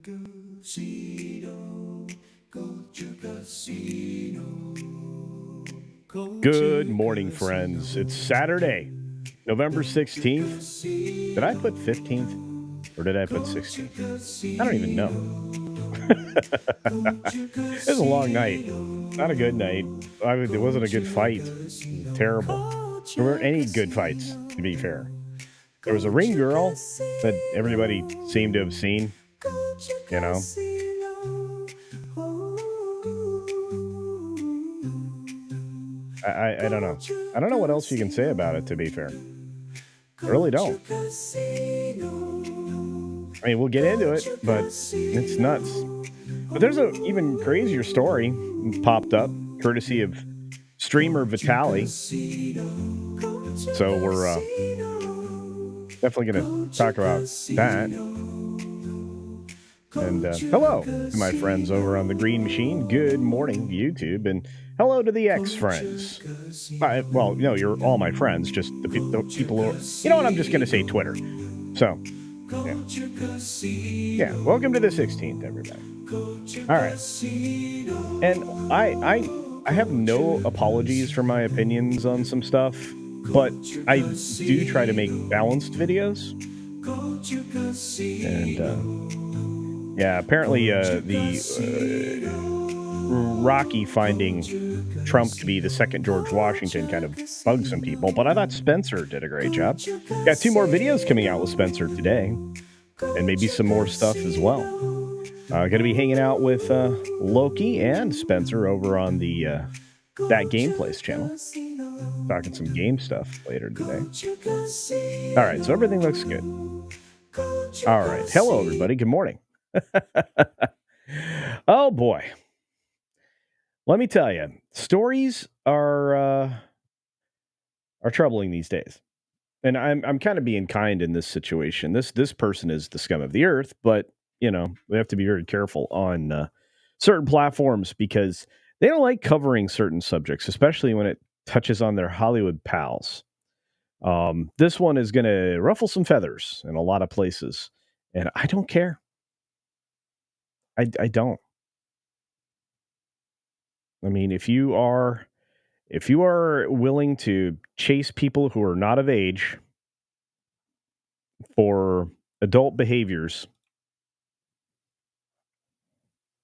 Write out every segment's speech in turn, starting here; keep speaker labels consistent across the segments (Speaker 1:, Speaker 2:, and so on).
Speaker 1: Casino, CultureCasino,
Speaker 2: Good morning, friends. It's Saturday, November 16th. Did I put 15th or did I put 16th? I don't even know. It was a long night. Not a good night. It wasn't a good fight. It was terrible. There weren't any good fights, to be fair. There was a ring girl that everybody seemed to have seen, you know. I don't know. I don't know what else you can say about it, to be fair. I really don't. I mean, we'll get into it, but it's nuts. But there's an even crazier story popped up, courtesy of streamer Vitaly. So we're definitely going to talk about that. And hello to my friends over on the Green Machine. Good morning, YouTube. And hello to the X-Friends. Well, no, you're all my friends, just the people who are, you know what, I'm just going to say Twitter. So, yeah, welcome to the 16th, everybody. All right. And I have no apologies for my opinions on some stuff, but I do try to make balanced videos. And yeah, apparently the Rocky finding Trump to be the second George Washington kind of bugged some people, but I thought Spencer did a great job. Got 2 more videos coming out with Spencer today, and maybe some more stuff as well. Going to be hanging out with Loki and Spencer over on the That Gameplays channel. Talking some game stuff later today. All right, so everything looks good. All right, hello everybody. Good morning. Oh boy. Let me tell you, stories are troubling these days. And I'm kind of being kind in this situation. This person is the scum of the earth, but you know, we have to be very careful on certain platforms because they don't like covering certain subjects, especially when it touches on their Hollywood pals. This one is going to ruffle some feathers in a lot of places, and I don't care. I don't. I mean, if you are willing to chase people who are not of age for adult behaviors,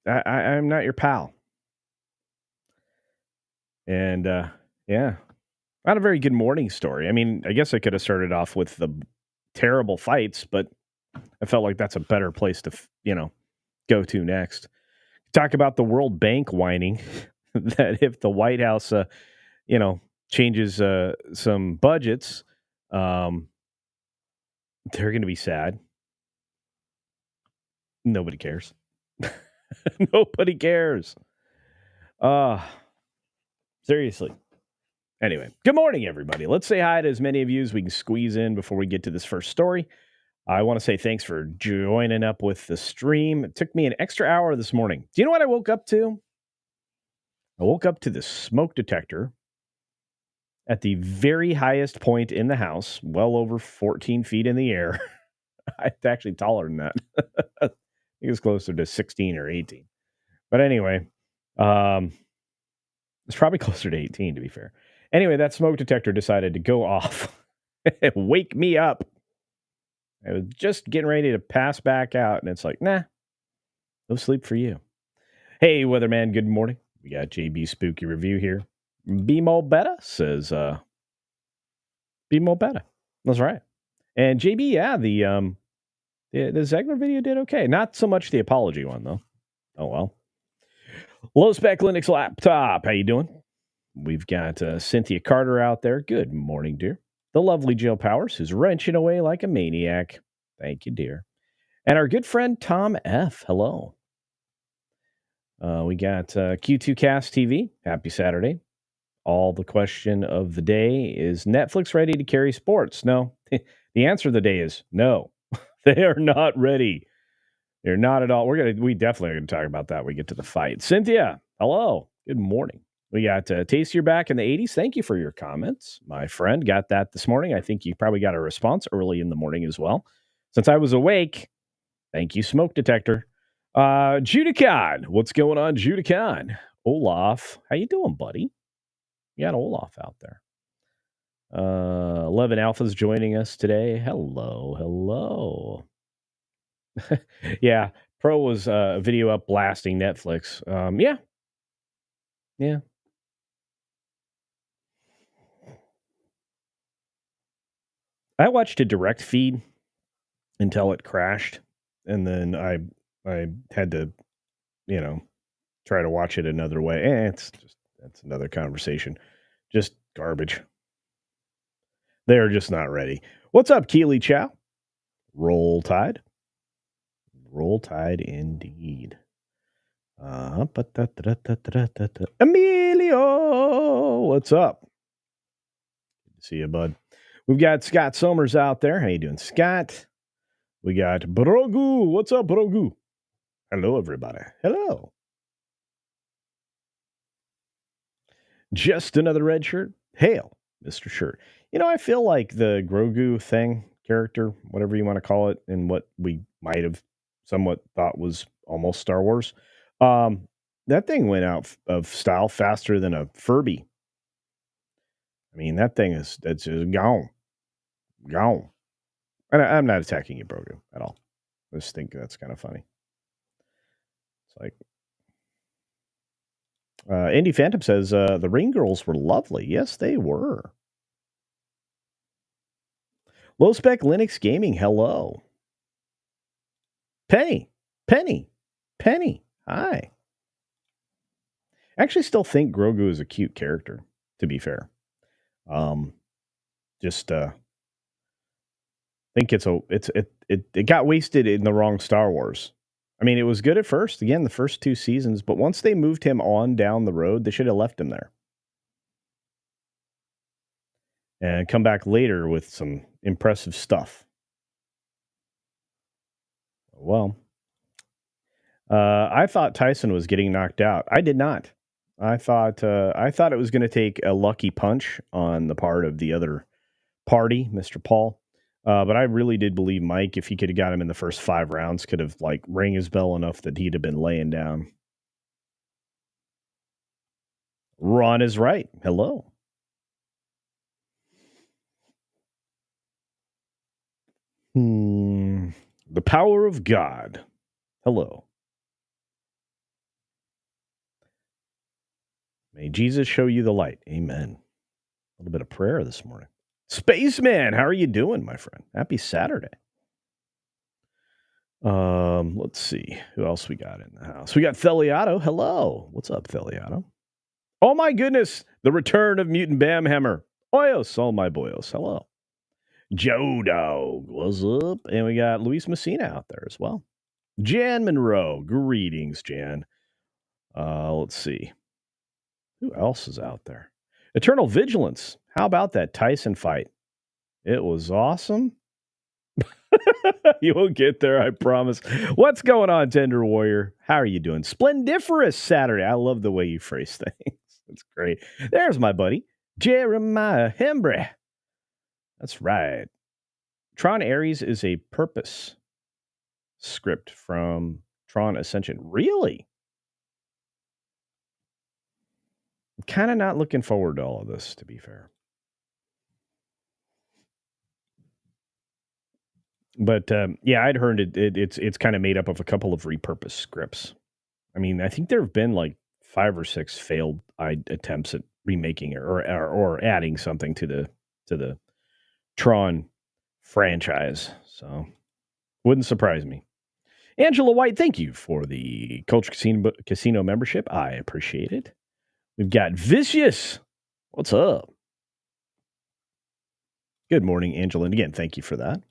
Speaker 2: I'm not your pal. And yeah, not a very good morning story. I mean, I guess I could have started off with the terrible fights, but I felt like that's a better place to, go to next. Talk about the World Bank whining that if the White House, changes some budgets, they're going to be sad. Nobody cares. Nobody cares. Seriously. Anyway, good morning, everybody. Let's say hi to as many of you as we can squeeze in before we get to this first story. I want to say thanks for joining up with the stream. It took me an extra hour this morning. Do you know what I woke up to? I woke up to the smoke detector at the very highest point in the house, well over 14 feet in the air. It's actually taller than that. I think it's closer to 16 or 18. But anyway, it's probably closer to 18, to be fair. Anyway, that smoke detector decided to go off and wake me up. I was just getting ready to pass back out, and it's like, nah, no sleep for you. Hey, weatherman, good morning. We got JB Spooky Review here. BMO Beta says, BMO Beta. That's right. And JB, yeah, the Zegler video did okay. Not so much the apology one, though. Oh, well. Low spec Linux laptop. How you doing? We've got Cynthia Carter out there. Good morning, dear. The lovely Jill Powers, who's wrenching away like a maniac. Thank you, dear. And our good friend Tom F. Hello. We got Q2Cast TV. Happy Saturday. All the question of the day is Netflix ready to carry sports? No. The answer of the day is no. They are not ready. They're not at all. We definitely are going to talk about that when we get to the fight. Cynthia, hello. Good morning. We got Taste Your Back in the 80s. Thank you for your comments. My friend got that this morning. I think you probably got a response early in the morning as well. Since I was awake, thank you, Smoke Detector. Judicon. What's going on, Judicon? Olaf. How you doing, buddy? You got Olaf out there. 11 Alpha's joining us today. Hello, hello. Yeah, Pro was a video up blasting Netflix. Yeah. I watched a direct feed until it crashed, and then I had to, try to watch it another way. That's another conversation. Just garbage. They're just not ready. What's up, Keely Chow? Roll Tide. Roll Tide indeed. Emilio, what's up? Good to see you, bud. We've got Scott Somers out there. How you doing, Scott? We got Brogu. What's up, Brogu? Hello, everybody. Hello. Just another red shirt. Hail, Mr. Shirt. I feel like the Grogu thing, character, whatever you want to call it, and what we might have somewhat thought was almost Star Wars, that thing went out of style faster than a Furby. I mean, that's just gone. Gone. And I'm not attacking you, Grogu, at all. I just think that's kind of funny. It's like, Indy Phantom says, the Ring Girls were lovely. Yes, they were. Low Spec Linux Gaming, hello. Penny. Hi. I actually still think Grogu is a cute character, to be fair. Think it got wasted in the wrong Star Wars. I mean, it was good at first, again, the first 2 seasons, but once they moved him on down the road, they should have left him there. And come back later with some impressive stuff. Well, I thought Tyson was getting knocked out. I did not. I thought it was going to take a lucky punch on the part of the other party, Mr. Paul. But I really did believe Mike, if he could have got him in the first 5 rounds, could have rang his bell enough that he'd have been laying down. Ron is right. Hello. The power of God. Hello. May Jesus show you the light. Amen. A little bit of prayer this morning. Spaceman, how are you doing, my friend? Happy Saturday. Let's see. Who else we got in the house? We got Theliato. Hello. What's up, Theliato? Oh my goodness. The return of Mutant Bamhammer. Oyos, all my boyos. Hello. Joe Dog. What's up? And we got Luis Messina out there as well. Jan Monroe. Greetings, Jan. Let's see. Who else is out there? Eternal Vigilance. How about that Tyson fight? It was awesome. You'll get there, I promise. What's going on, Tender Warrior? How are you doing? Splendiferous Saturday. I love the way you phrase things. That's great. There's my buddy, Jeremiah Hembre. That's right. Tron Ares is a purpose script from Tron Ascension. Really? I'm kind of not looking forward to all of this, to be fair. But yeah, I'd heard it's kind of made up of a couple of repurposed scripts. I mean, I think there have been 5 or 6 failed attempts at remaking it or adding something to the Tron franchise. So wouldn't surprise me. Angela White, thank you for the Culture Casino membership. I appreciate it. We've got Vicious. What's up? Good morning, Angela. And again, thank you for that.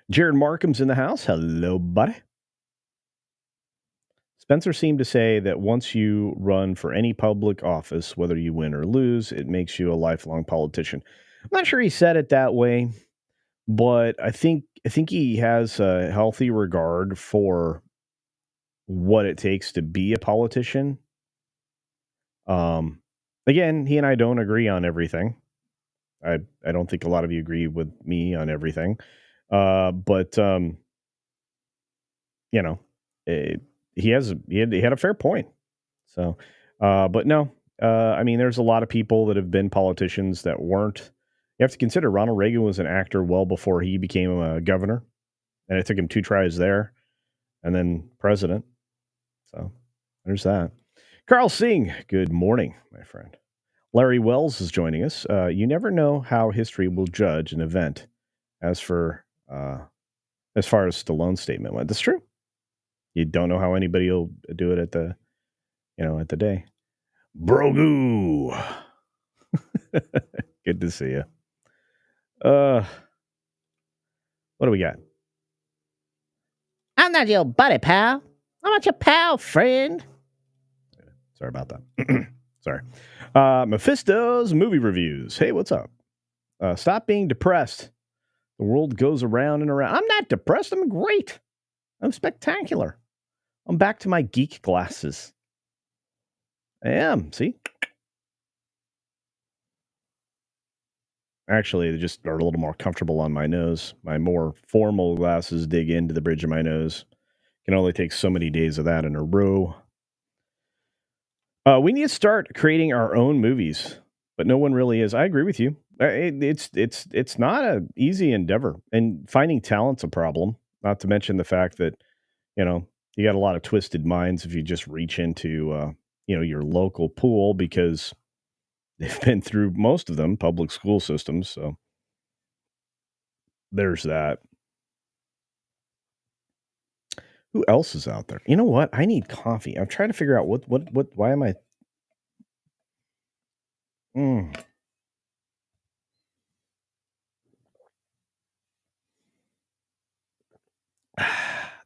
Speaker 2: Jared Markham's in the house. Hello, buddy. Spencer seemed to say that once you run for any public office, whether you win or lose, it makes you a lifelong politician. I'm not sure he said it that way, but I think he has a healthy regard for what it takes to be a politician. Again, he and I don't agree on everything. I don't think a lot of you agree with me on everything. But he had a fair point. So, but no, I mean, there's a lot of people that have been politicians that weren't. You have to consider Ronald Reagan was an actor well before he became a governor, and it took him 2 tries there, and then president. So there's that. Carl Singh, good morning, my friend. Larry Wells is joining us. You never know how history will judge an event. As for as far as Stallone's statement went, that's true. You don't know how anybody will do it at the day. Brogu. Good to see you. What do we got?
Speaker 3: I'm not your buddy, pal. I'm not your pal, friend.
Speaker 2: Sorry about that. Sorry. Mephisto's movie reviews. Hey, what's up? Stop being depressed. The world goes around and around. I'm not depressed. I'm great. I'm spectacular. I'm back to my geek glasses. I am. See? Actually, they just are a little more comfortable on my nose. My more formal glasses dig into the bridge of my nose. Can only take so many days of that in a row. We need to start creating our own movies, but no one really is. I agree with you. It's not an easy endeavor, and finding talent's a problem. Not to mention the fact that you got a lot of twisted minds if you just reach into your local pool, because they've been through most of them public school systems. So there's that. Who else is out there? You know what? I need coffee. I'm trying to figure out why am I.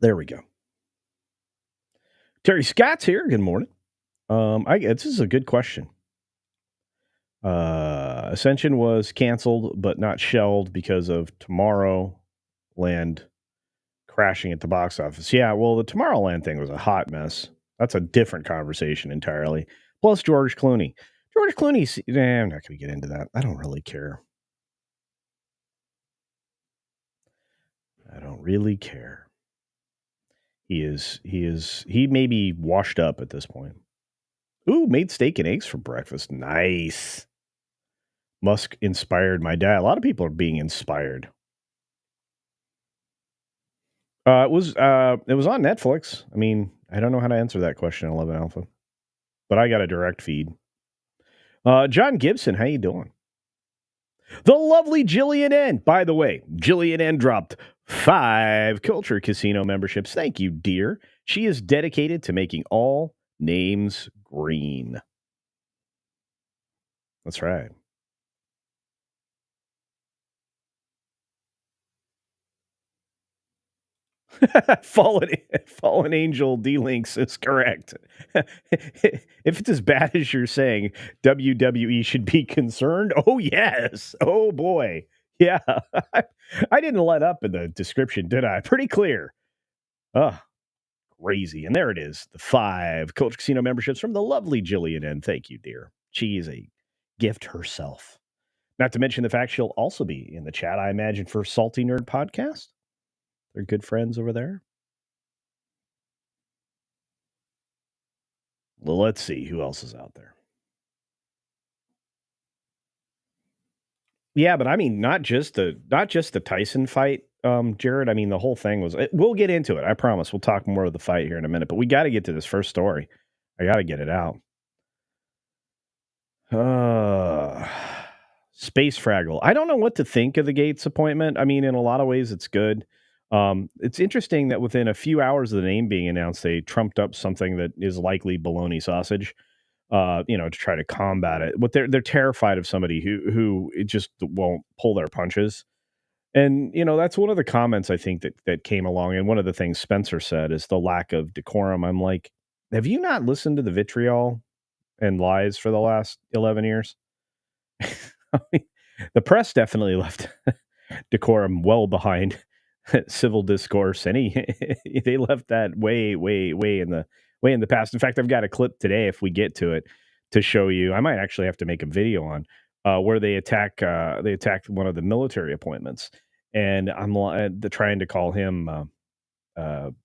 Speaker 2: There we go. Terry Scott's here. Good morning. This is a good question. Ascension was canceled, but not shelved because of Tomorrowland crashing at the box office. Yeah, well, the Tomorrowland thing was a hot mess. That's a different conversation entirely. Plus George Clooney. George Clooney's... I'm not going to get into that. I don't really care. I don't really care. He may be washed up at this point. Ooh, made steak and eggs for breakfast. Nice. Musk inspired my dad. A lot of people are being inspired. It was on Netflix. I mean, I don't know how to answer that question in 11 Alpha, but I got a direct feed. John Gibson, how you doing? The lovely Jillian N. By the way, Jillian N. dropped 5 Culture Casino memberships. Thank you, dear. She is dedicated to making all names green. That's right. Fallen Angel D-Links is correct. If it's as bad as you're saying, WWE should be concerned. Oh, yes. Oh, boy. Yeah. I didn't let up in the description, did I? Pretty clear. Crazy. And there it is. The 5 Culture Casino memberships from the lovely Jillian N. Thank you, dear. She is a gift herself. Not to mention the fact she'll also be in the chat, I imagine, for Salty Nerd Podcast. They're good friends over there. Well, let's see who else is out there. Yeah, but I mean, not just the Tyson fight, Jared. I mean, the whole thing was. We'll get into it. I promise. We'll talk more of the fight here in a minute. But we got to get to this first story. I got to get it out. Space Fraggle. I don't know what to think of the Gates appointment. I mean, in a lot of ways, it's good. It's interesting that within a few hours of the name being announced, they trumped up something that is likely bologna sausage. To try to combat it. But they're terrified of somebody who it just won't pull their punches. And that's one of the comments I think that came along. And one of the things Spencer said is the lack of decorum. I'm like, have you not listened to the vitriol and lies for the last 11 years? I mean, the press definitely left decorum well behind civil discourse, and they left that way in the past. In fact, I've got a clip today, if we get to it, to show you. I might actually have to make a video on where they attacked one of the military appointments, and I'm trying to call him of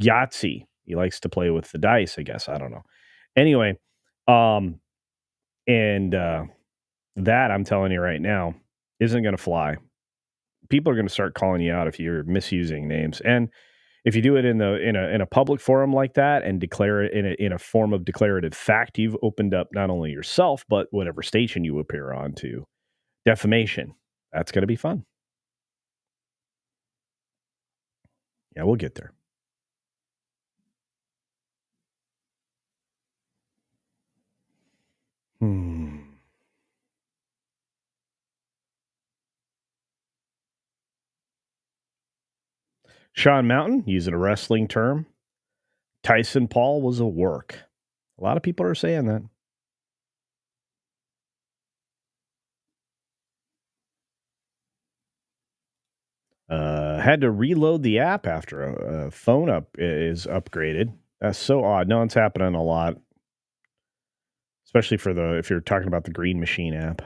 Speaker 2: Yahtzee. He likes to play with the dice, I guess. I don't know. Anyway, um, and that I'm telling you right now isn't going to fly. People are going to start calling you out if you're misusing names, and if you do it in a public forum like that and declare it in a form of declarative fact, you've opened up not only yourself but whatever station you appear on to defamation. That's going to be fun. Yeah, we'll get there. Sean Mountain, using a wrestling term, Tyson-Paul was a work. A lot of people are saying that. Had to reload the app after a phone up is upgraded. That's so odd. No, it's happening a lot, especially if you're talking about the Green Machine app.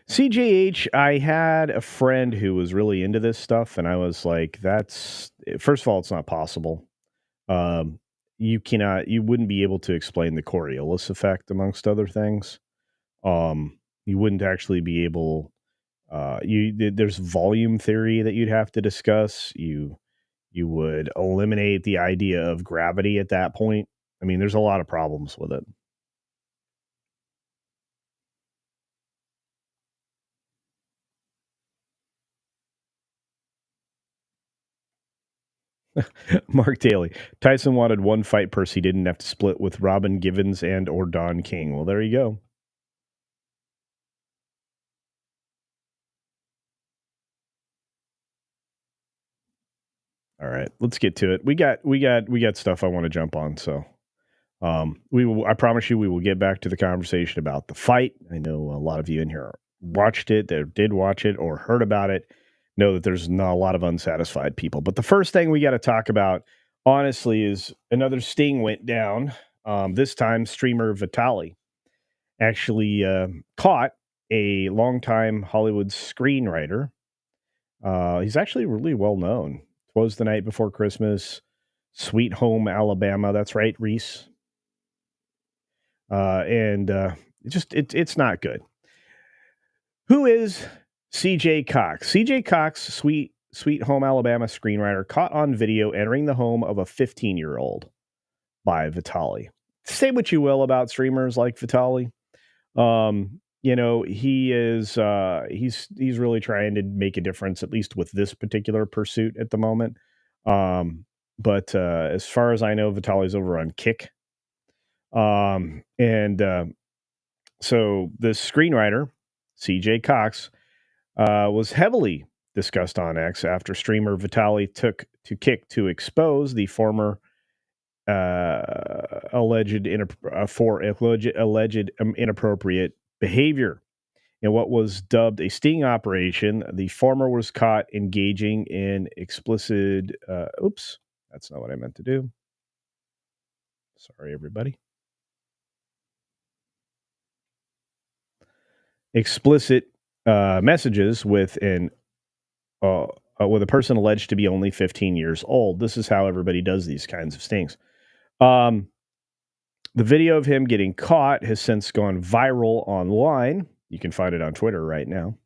Speaker 2: CJH, I had a friend who was really into this stuff, and I was like, first of all, it's not possible. You wouldn't be able to explain the Coriolis effect, amongst other things. You wouldn't actually be able, there's volume theory that you'd have to discuss. You would eliminate the idea of gravity at that point. I mean, there's a lot of problems with it. Mark Daly. Tyson wanted one fight purse he didn't have to split with Robin Givens and or Don King. Well, there you go. All right, let's get to it. We got stuff I want to jump on. So, I promise you, we will get back to the conversation about the fight. I know a lot of you in here watched it, that did watch it, or heard about it. Know that there's not a lot of unsatisfied people. But the first thing we got to talk about, honestly, is another sting went down. This time, streamer Vitaly actually caught a longtime Hollywood screenwriter. He's actually really well known. Was the Night Before Christmas, Sweet Home Alabama. That's right, Reese. And it's not good. Who is C.J. Cox? C.J. Cox, Sweet Home Alabama screenwriter, caught on video entering the home of a 15-year-old by Vitaly. Say what you will about streamers like Vitaly. He is he's really trying to make a difference, at least with this particular pursuit at the moment. But as far as I know, Vitaly's over on Kick. So the screenwriter, CJ Cox, was heavily discussed on X after streamer Vitaly took to Kick to expose the former alleged inappropriate behavior. In what was dubbed a sting operation, the former was caught engaging in explicit. Oops, that's not what I meant to do. Sorry, everybody. Explicit messages with with a person alleged to be only 15 years old. This is how everybody does these kinds of stings. The video of him getting caught has since gone viral online. You can find it on Twitter right now.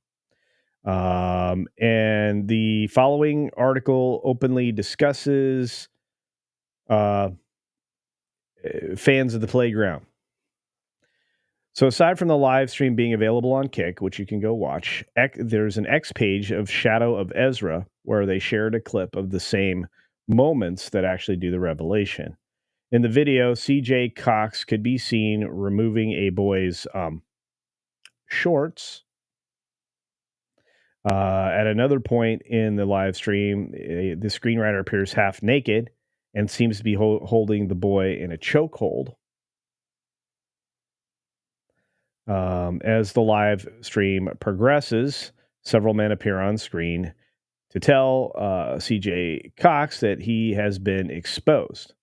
Speaker 2: And the following article openly discusses fans of the playground. So aside from the live stream being available on Kick, which you can go watch, there's an X page of Shadow of Ezra where they shared a clip of the same moments that actually do the revelation. In the video, CJ Cox could be seen removing a boy's shorts. At another point in the live stream, the screenwriter appears half naked and seems to be holding the boy in a chokehold. As the live stream progresses, several men appear on screen to tell CJ Cox that he has been exposed.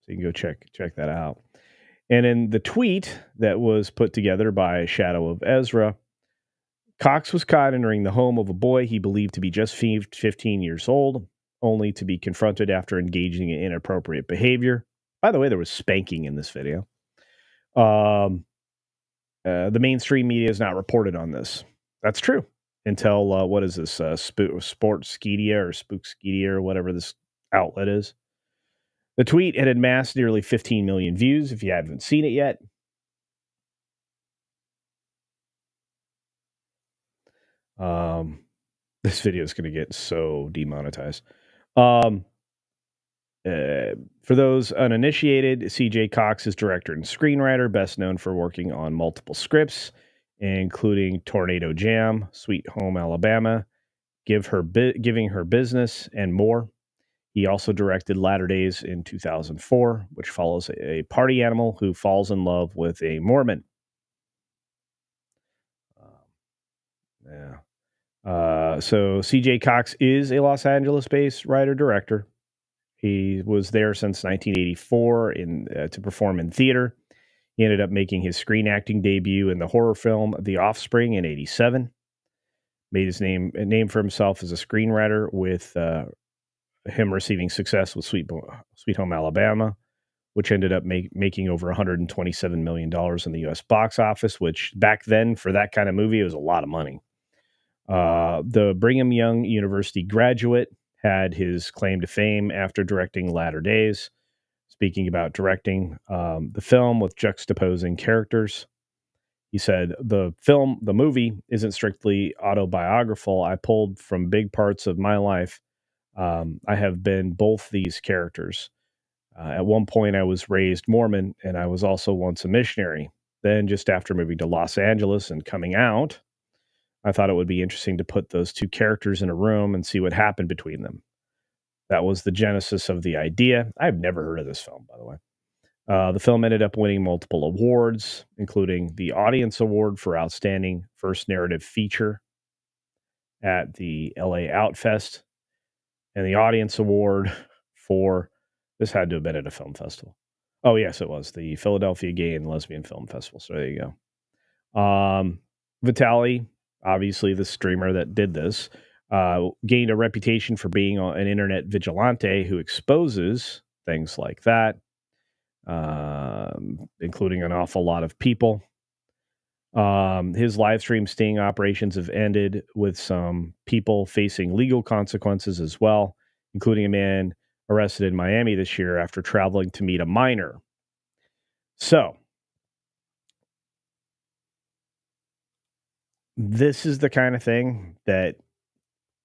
Speaker 2: So you can go check that out. And in the tweet that was put together by Shadow of Ezra, Cox was caught entering the home of a boy he believed to be just 15 years old, only to be confronted after engaging in inappropriate behavior. By the way, there was spanking in this video. The mainstream media has not reported on this. That's true. Until, what is this, Sportskeedia or Spookskeedia or whatever this outlet is. The tweet had amassed nearly 15 million views, if you haven't seen it yet. This video is going to get so demonetized. For those uninitiated, CJ Cox is director and screenwriter, best known for working on multiple scripts, including Tornado Jam, Sweet Home Alabama, Giving Her Business, and more. He also directed Latter Days in 2004, which follows a party animal who falls in love with a Mormon. So CJ Cox is a Los Angeles-based writer-director. He was there since 1984 to perform in theater. He ended up making his screen acting debut in the horror film The Offspring in 1987. Made his name for himself as a screenwriter with him receiving success with Sweet Home Alabama, which ended up making over $127 million in the U.S. box office, which back then, for that kind of movie, it was a lot of money. The Brigham Young University graduate had his claim to fame after directing Latter Days. Speaking about directing the film with juxtaposing characters, he said, the movie isn't strictly autobiographical. I pulled from big parts of my life. I have been both these characters. At one point, I was raised Mormon, and I was also once a missionary. Then, just after moving to Los Angeles and coming out, I thought it would be interesting to put those two characters in a room and see what happened between them. That was the genesis of the idea. I've never heard of this film, by the way. The film ended up winning multiple awards, including the Audience Award for Outstanding First Narrative Feature at the LA Outfest, and the Audience Award for, this had to have been at a film festival. Oh, yes, it was. The Philadelphia Gay and Lesbian Film Festival. So there you go. Vitaly, obviously the streamer that did this, gained a reputation for being an internet vigilante who exposes things like that, including an awful lot of people. His live stream sting operations have ended with some people facing legal consequences as well, including a man arrested in Miami this year after traveling to meet a minor. So, this is the kind of thing that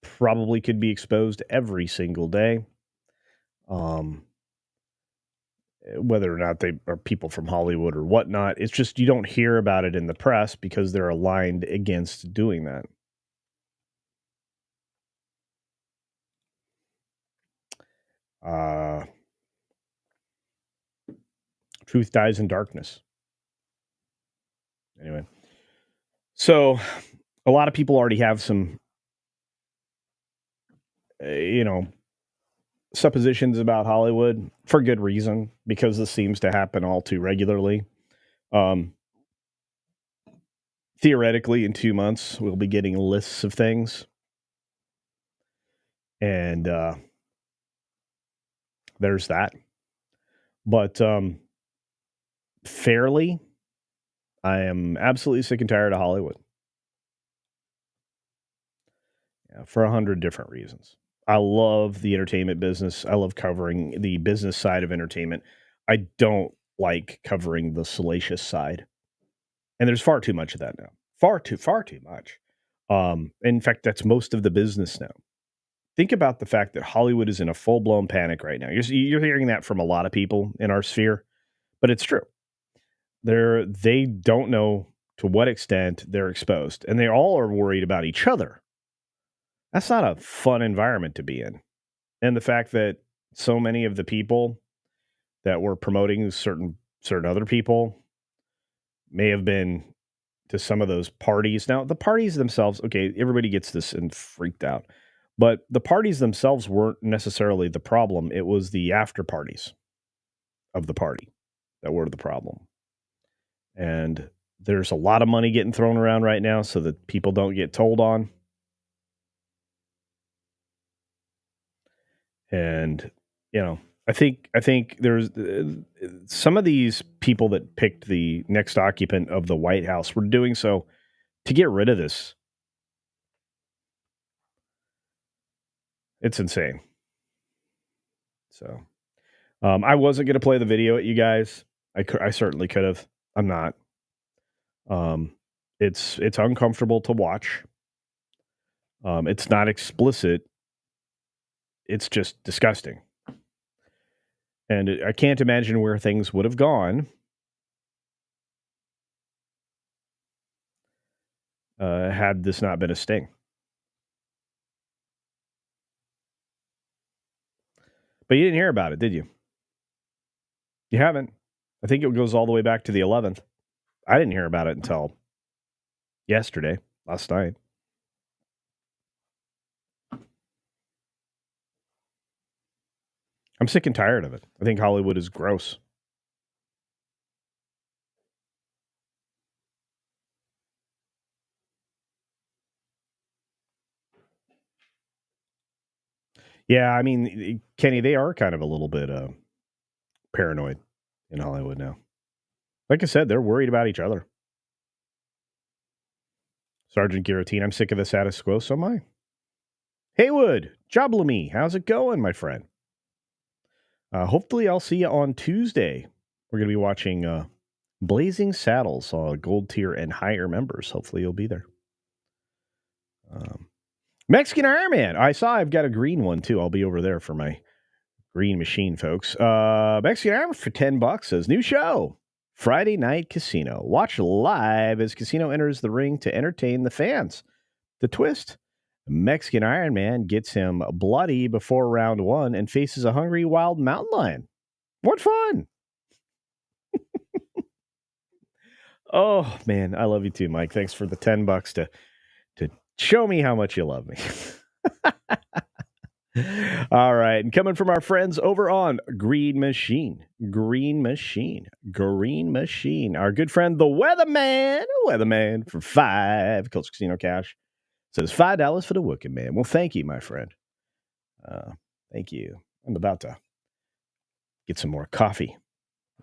Speaker 2: probably could be exposed every single day. Whether or not they are people from Hollywood or whatnot, it's just you don't hear about it in the press because they're aligned against doing that. Truth dies in darkness. Anyway, so a lot of people already have some, suppositions about Hollywood for good reason, because this seems to happen all too regularly. Theoretically, in 2 months, we'll be getting lists of things. And there's that. But fairly, I am absolutely sick and tired of Hollywood. Yeah, for 100 different reasons. I love the entertainment business. I love covering the business side of entertainment. I don't like covering the salacious side. And there's far too much of that now. Far too much. In fact, that's most of the business now. Think about the fact that Hollywood is in a full-blown panic right now. You're hearing that from a lot of people in our sphere, but it's true. They don't know to what extent they're exposed, and they all are worried about each other. That's not a fun environment to be in. And the fact that so many of the people that were promoting certain other people may have been to some of those parties. Now, the parties themselves, okay, everybody gets this and freaked out. But the parties themselves weren't necessarily the problem. It was the after parties of the party that were the problem. And there's a lot of money getting thrown around right now so that people don't get told on. And, I think there's some of these people that picked the next occupant of the White House were doing so to get rid of this. It's insane. So, I wasn't going to play the video at you guys. I certainly could have. I'm not. It's uncomfortable to watch. It's not explicit. It's just disgusting. And I can't imagine where things would have gone had this not been a sting. But you didn't hear about it, did you? You haven't. I think it goes all the way back to the 11th. I didn't hear about it until yesterday, last night. I'm sick and tired of it. I think Hollywood is gross. Yeah, I mean, Kenny, they are kind of a little bit paranoid in Hollywood now. Like I said, they're worried about each other. Sergeant Guillotine, I'm sick of the status quo, so am I. Haywood, Joblamy, how's it going, my friend? Hopefully I'll see you on Tuesday. We're going to be watching Blazing Saddles, gold tier and higher members. Hopefully you'll be there. Mexican Iron Man. I saw I've got a green one, too. I'll be over there for my green machine, folks. Mexican Iron Man for $10 says, new show, Friday Night Casino. Watch live as Casino enters the ring to entertain the fans. The twist, Mexican Iron Man gets him bloody before round one and faces a hungry wild mountain lion. What fun! Oh, man, I love you too, Mike. Thanks for the $10 to show me how much you love me. All right. And coming from our friends over on Green Machine. Our good friend, the Weatherman for $5. Culture Casino Cash says $5 for the Working Man. Well, thank you, my friend. Thank you. I'm about to get some more coffee.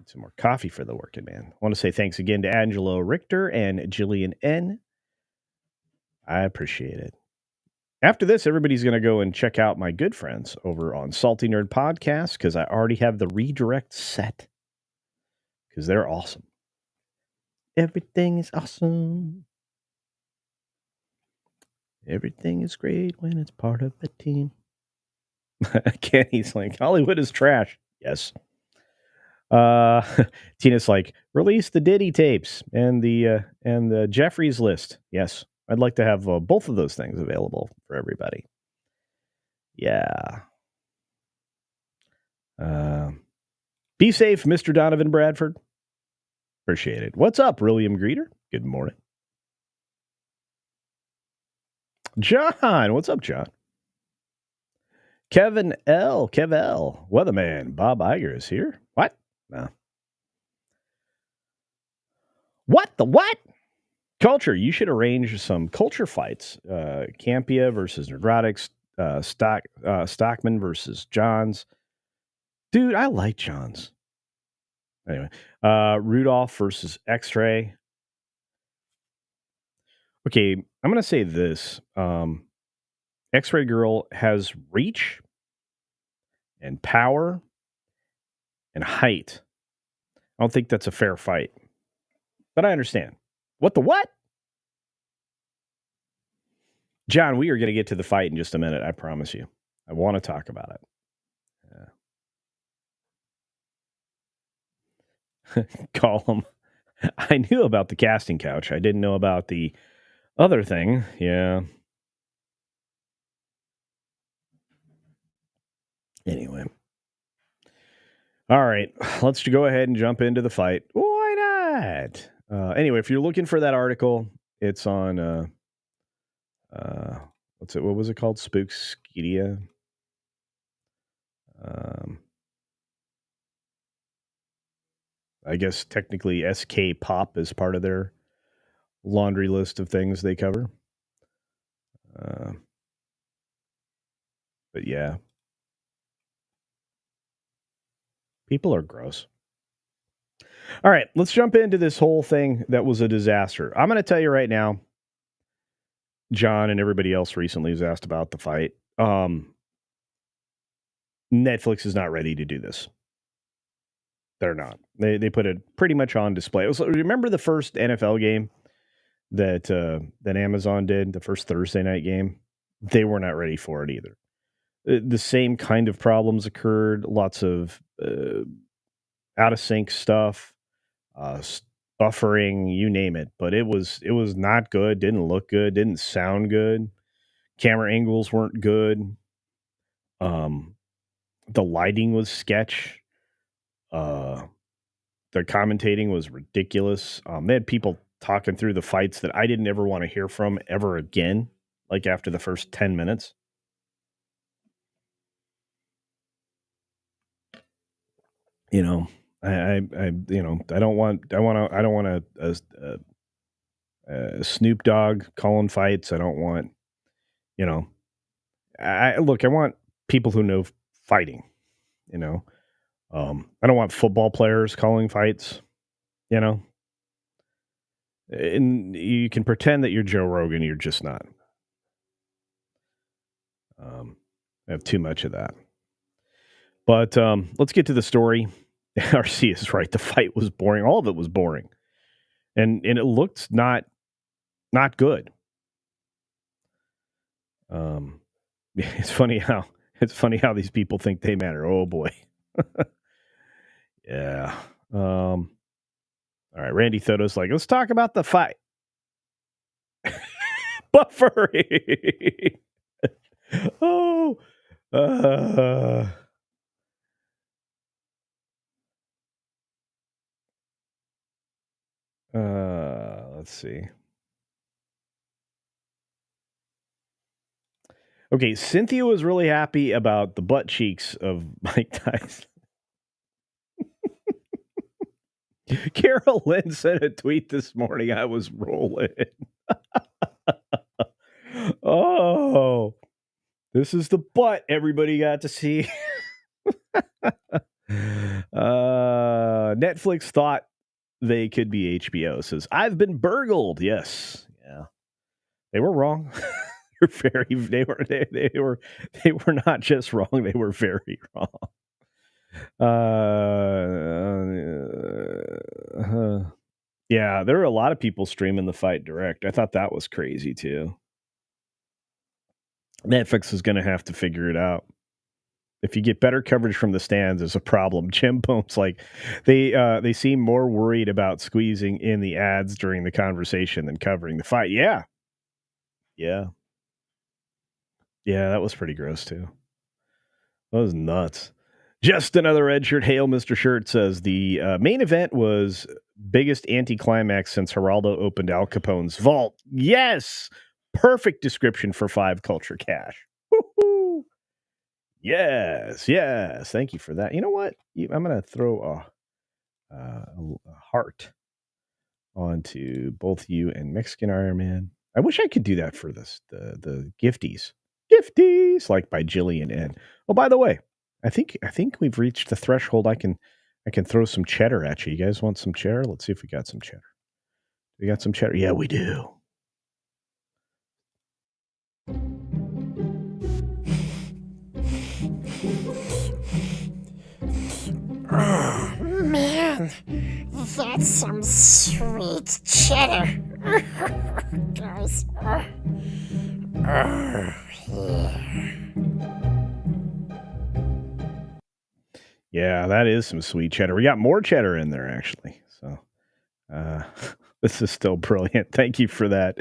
Speaker 2: Some more coffee for the Working Man. I want to say thanks again to Angelo Richter and Jillian N. I appreciate it. After this, everybody's going to go and check out my good friends over on Salty Nerd Podcast because I already have the redirect set because they're awesome. Everything is awesome. Everything is great when it's part of a team. Kenny's like, Hollywood is trash. Yes. Tina's like, release the Diddy tapes and the Jeffries list. Yes. I'd like to have both of those things available for everybody. Yeah. Be safe, Mr. Donovan Bradford. Appreciate it. What's up, William Greeter? Good morning. John, what's up, John? Kev L. Weatherman, Bob Iger is here. What? No. What? The what? Culture, you should arrange some culture fights. Campia versus Neurotics, Stockman versus Johns. Dude, I like Johns. Anyway, Rudolph versus X-Ray. Okay, I'm going to say this. X-Ray Girl has reach and power and height. I don't think that's a fair fight. But I understand. What the what? John, we are going to get to the fight in just a minute. I promise you. I want to talk about it. Call him. I knew about the casting couch. I didn't know about the other thing. Yeah. Anyway. All right. Let's go ahead and jump into the fight. Why not? Anyway, if you're looking for that article, it's on what was it called? Spookskeedia. I guess technically SK Pop is part of their laundry list of things they cover. But yeah, people are gross. All right, let's jump into this whole thing that was a disaster. I'm going to tell you right now, John and everybody else recently has asked about the fight. Netflix is not ready to do this. They're not. They put it pretty much on display. Remember the first NFL game that Amazon did, the first Thursday night game? They were not ready for it either. The same kind of problems occurred. Lots of out of sync stuff, buffering, you name it. But it was not good. Didn't look good. Didn't sound good. Camera angles weren't good. The lighting was sketch. The commentating was ridiculous. They had people talking through the fights that I didn't ever want to hear from ever again. Like after the first 10 minutes. You know, I don't want a Snoop Dogg calling fights. I don't want, I want people who know fighting, I don't want football players calling fights, and you can pretend that you're Joe Rogan. You're just not. I have too much of that. But let's get to the story. RC is right. The fight was boring. All of it was boring. And it looked not good. It's funny how these people think they matter. Oh boy. Yeah. All right. Randy Thoto's like, let's talk about the fight. Buffering. Oh. Let's see. Okay, Cynthia was really happy about the butt cheeks of Mike Tyson. Carol Lynn sent a tweet this morning. I was rolling. Oh, this is the butt everybody got to see. Netflix thought they could be HBO. Says, I've been burgled. Yes. Yeah. They were wrong. They were not just wrong, they were very wrong. Yeah, there were a lot of people streaming the fight direct. I thought that was crazy too. Netflix is going to have to figure it out. If you get better coverage from the stands, there's a problem. Jim Bone's like, they seem more worried about squeezing in the ads during the conversation than covering the fight. Yeah. Yeah, that was pretty gross too. That was nuts. Just another red shirt. Hail, Mr. Shirt says the main event was biggest anticlimax since Geraldo opened Al Capone's vault. Yes, perfect description for 5 Culture Cash. Woo-hoo. Yes. Thank you for that. You know what? I'm going to throw a heart onto both you and Mexican Iron Man. I wish I could do that for this the gifties. Gifties, like by Jillian N. Oh, by the way, I think we've reached the threshold. I can throw some cheddar at you. You guys want some cheddar? Let's see if we got some cheddar. We got some cheddar. Yeah, we do.
Speaker 3: Oh, man, that's some sweet cheddar. Guys.
Speaker 2: Yeah, that is some sweet cheddar. We got more cheddar in there, actually. So this is still brilliant. Thank you for that.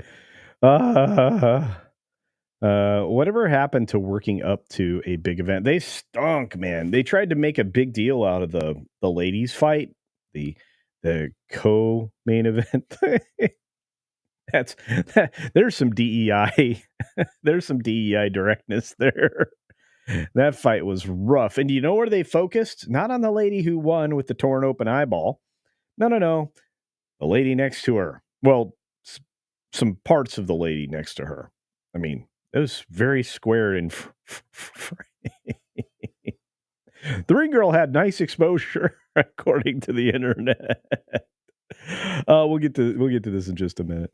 Speaker 2: Whatever happened to working up to a big event? They stunk, man. They tried to make a big deal out of the ladies fight, the co-main event. There's some DEI. There's some DEI directness there. That fight was rough. And do you know where they focused? Not on the lady who won with the torn open eyeball. No. The lady next to her. Well, some parts of the lady next to her. I mean, it was very square and the ring girl had nice exposure, according to the internet. We'll get to this in just a minute.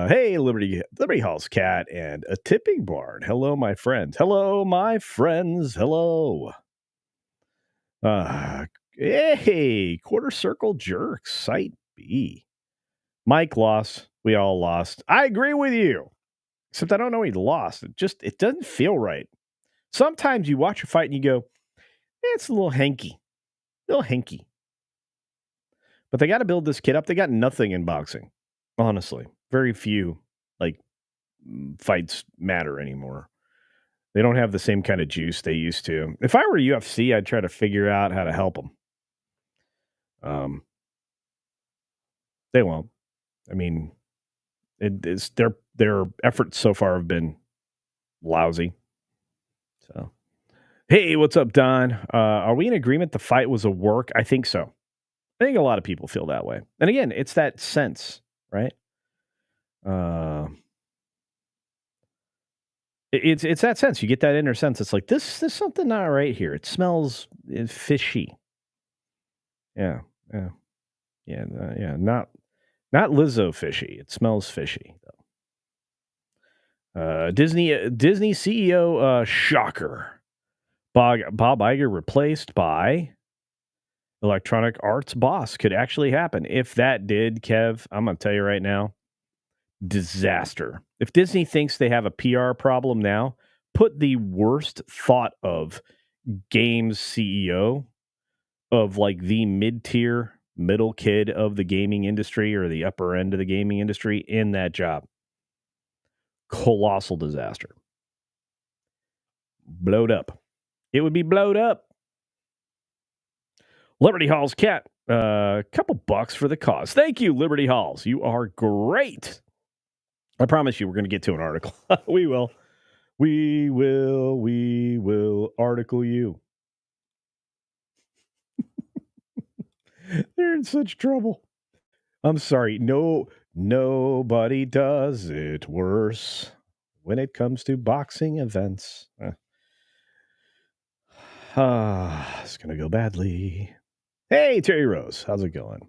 Speaker 2: Hey, Liberty Hall's cat and a tipping barn. Hello, my friends. Hello. Hey, quarter circle jerks. Site B. Mike lost. We all lost. I agree with you. Except I don't know he lost. It doesn't feel right. Sometimes you watch a fight and you go, it's a little hanky. But they got to build this kid up. They got nothing in boxing. Honestly. Very few fights matter anymore. They don't have the same kind of juice they used to. If I were UFC, I'd try to figure out how to help them. They won't. I mean, it's their efforts so far have been lousy. So, hey, what's up, Don? Are we in agreement the fight was a work? I think so. I think a lot of people feel that way. And again, it's that sense, right? It's that sense. You get that inner sense. It's like there's something not right here. It smells fishy. Yeah. Not Lizzo fishy. It smells fishy though. Disney CEO shocker. Bob Iger replaced by Electronic Arts boss could actually happen. If that did, Kev, I'm going to tell you right now, disaster. If Disney thinks they have a PR problem now, put the worst thought of games CEO of like the mid-tier middle kid of the gaming industry or the upper end of the gaming industry in that job. Colossal disaster. Blowed up. It would be blowed up. Liberty Hall's cat. A couple bucks for the cause. Thank you, Liberty Halls. You are great. I promise you we're going to get to an article. We will article you. They're in such trouble. I'm sorry. Nobody does it worse when it comes to boxing events. It's going to go badly. Hey, Terry Rose. How's it going?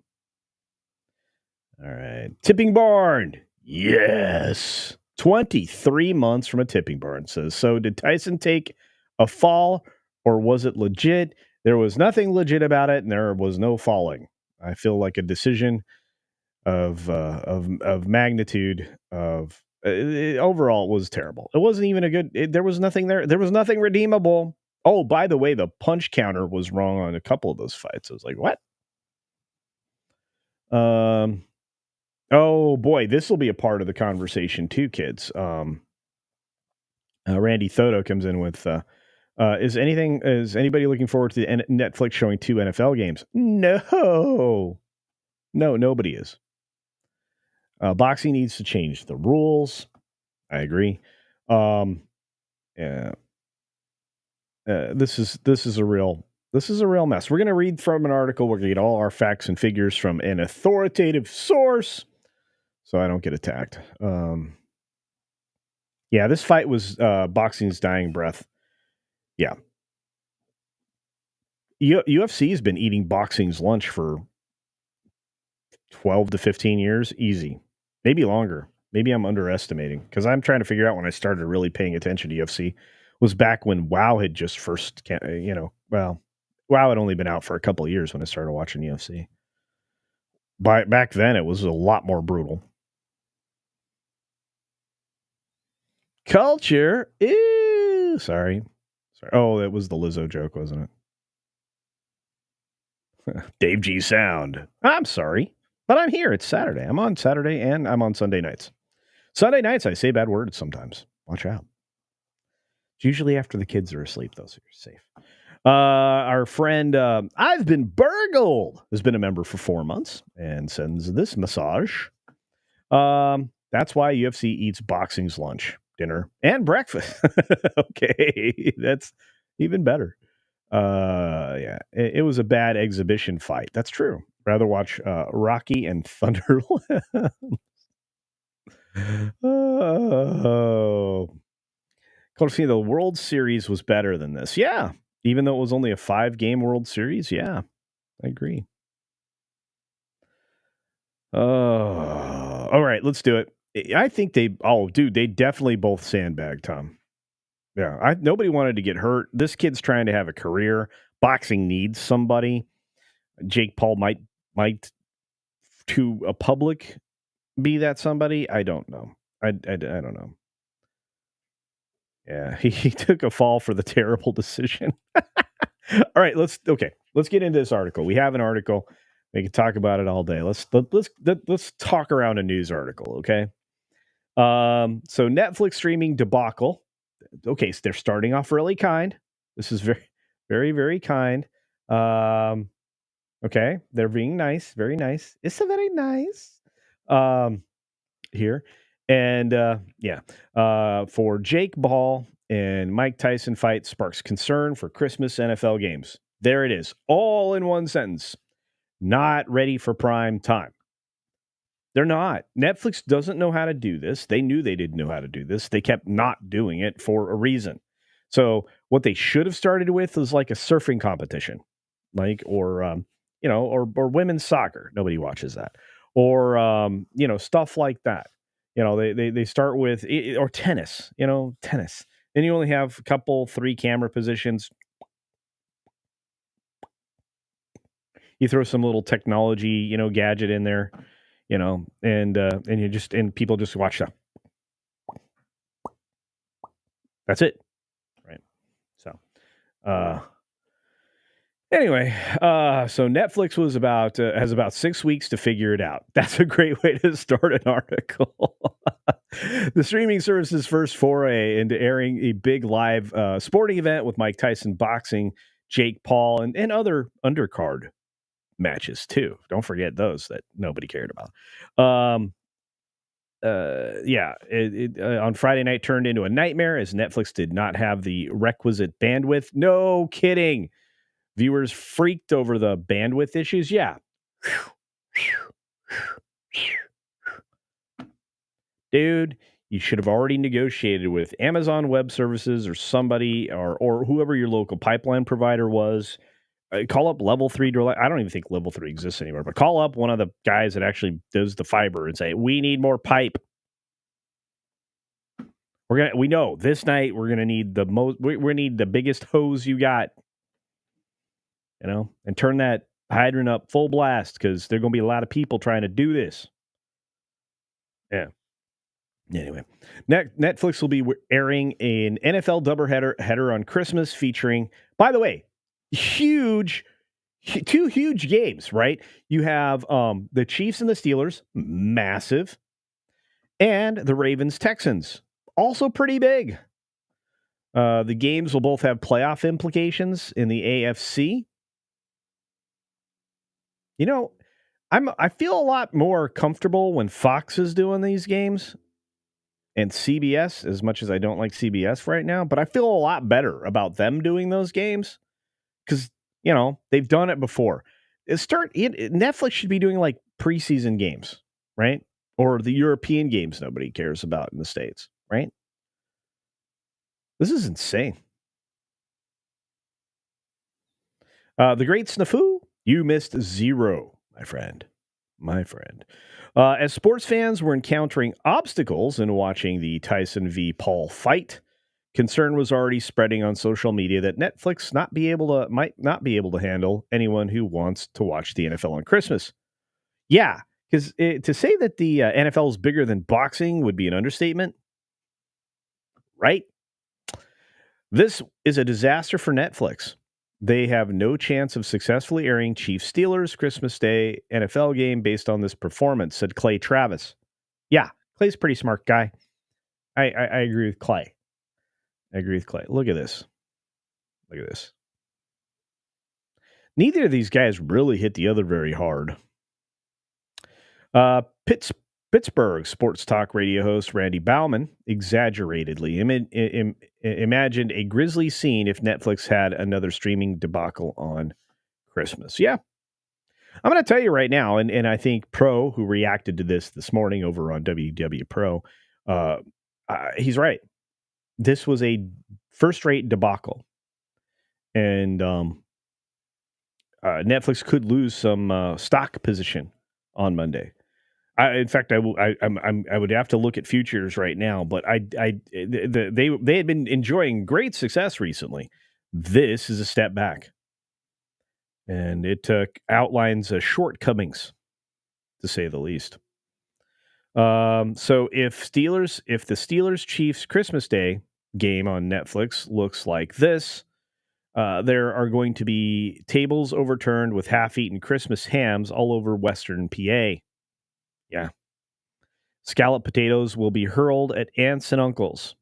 Speaker 2: All right. Tipping barn. Yes. 23 months from a tipping barn says, so did Tyson take a fall or was it legit? There was nothing legit about it and there was no falling. I feel like a decision of magnitude of overall it was terrible. It wasn't even a good, there was nothing there. There was nothing redeemable. Oh, by the way, the punch counter was wrong on a couple of those fights. I was like, what? Oh boy, this will be a part of the conversation too, kids. Randy Thodo comes in with, is anybody looking forward to Netflix showing 2 NFL games? No, nobody is. Boxing needs to change the rules. I agree. Yeah. This is a real mess. We're going to read from an article. We're going to get all our facts and figures from an authoritative source, so I don't get attacked. Yeah, this fight was boxing's dying breath. Yeah. UFC has been eating boxing's lunch for 12 to 15 years. Easy. Maybe longer. Maybe I'm underestimating because I'm trying to figure out when I started really paying attention to UFC was back when WoW had just first, WoW had only been out for a couple of years when I started watching UFC. Back then, it was a lot more brutal. Culture. Ew. Sorry. Oh, that was the Lizzo joke, wasn't it? Dave G Sound. I'm sorry, but I'm here. It's Saturday. I'm on Saturday and I'm on Sunday nights. Sunday nights, I say bad words sometimes. Watch out. It's usually after the kids are asleep, though, so you're safe. Our friend, I've been burgled, has been a member for 4 months and sends this massage. That's why UFC eats boxing's lunch, dinner, and breakfast. Okay, that's even better. Yeah, it was a bad exhibition fight. That's true. Rather watch Rocky and Thunder. Oh, CultureCasino, the World Series was better than this. Yeah, even though it was only a 5-game World Series. Yeah, I agree. All right, let's do it. I think they. Oh, dude, they definitely both sandbagged Tom. Yeah, nobody wanted to get hurt. This kid's trying to have a career. Boxing needs somebody. Jake Paul might to a public be that somebody. I don't know. I don't know. Yeah, he took a fall for the terrible decision. All right, let's get into this article. We have an article. We can talk about it all day. Let's talk around a news article, okay? So Netflix streaming debacle. Okay, so they're starting off really kind. This is very, very, very kind. Okay, they're being nice, very nice. It's a very nice. Here, and for Jake Paul and Mike Tyson fight sparks concern for Christmas NFL games. There it is, all in one sentence. Not ready for prime time. They're not. Netflix doesn't know how to do this. They knew they didn't know how to do this. They kept not doing it for a reason. So what they should have started with was like a surfing competition, or women's soccer. Nobody watches that, or stuff like that. They start with or tennis. Tennis. Then you only have a couple 3 camera positions. You throw some little technology, gadget in there. And people just watch that. That's it. Right. So, anyway, so Netflix has about 6 weeks to figure it out. That's a great way to start an article. The streaming service's first foray into airing a big live sporting event with Mike Tyson boxing, Jake Paul, and other undercard matches too. Don't forget those that nobody cared about. On Friday night turned into a nightmare as Netflix did not have the requisite bandwidth. No kidding. Viewers freaked over the bandwidth issues. Yeah. Dude, you should have already negotiated with Amazon Web Services or somebody or whoever your local pipeline provider was. Call up Level 3. I don't even think Level 3 exists anymore, but call up one of the guys that actually does the fiber and say, we need more pipe. We know this night we're gonna need the most. We need the biggest hose you got, and turn that hydrant up full blast because there're gonna be a lot of people trying to do this. Yeah. Anyway, Netflix will be airing an NFL doubleheader on Christmas, featuring, by the way, two huge games. Right? You have the Chiefs and the Steelers, massive, and the Ravens Texans, also pretty big. The games will both have playoff implications in the AFC. I feel a lot more comfortable when Fox is doing these games and CBS, as much as I don't like CBS right now, but I feel a lot better about them doing those games because, they've done it before. Netflix should be doing like preseason games, right? Or the European games nobody cares about in the States, right? This is insane. The Great Snafu, you missed 0, my friend. As sports fans were encountering obstacles in watching the Tyson v. Paul fight, concern was already spreading on social media that Netflix might not be able to handle anyone who wants to watch the NFL on Christmas. Yeah, because to say that the NFL is bigger than boxing would be an understatement, right? This is a disaster for Netflix. They have no chance of successfully airing Chiefs Steelers Christmas Day NFL game based on this performance, said Clay Travis. Yeah, Clay's a pretty smart guy. I agree with Clay. Look at this. Neither of these guys really hit the other very hard. Pittsburgh sports talk radio host Randy Bauman exaggeratedly imagined a grisly scene if Netflix had another streaming debacle on Christmas. Yeah, I'm going to tell you right now, and I think Pro, who reacted to this morning over on WW Pro, he's right. This was a first-rate debacle, and Netflix could lose some stock position on Monday. In fact, I would have to look at futures right now, but they had been enjoying great success recently. This is a step back, and it outlines shortcomings, to say the least. So if the Steelers Chiefs Christmas Day game on Netflix looks like this, there are going to be tables overturned with half-eaten Christmas hams all over Western PA. Yeah. Scalloped potatoes will be hurled at aunts and uncles.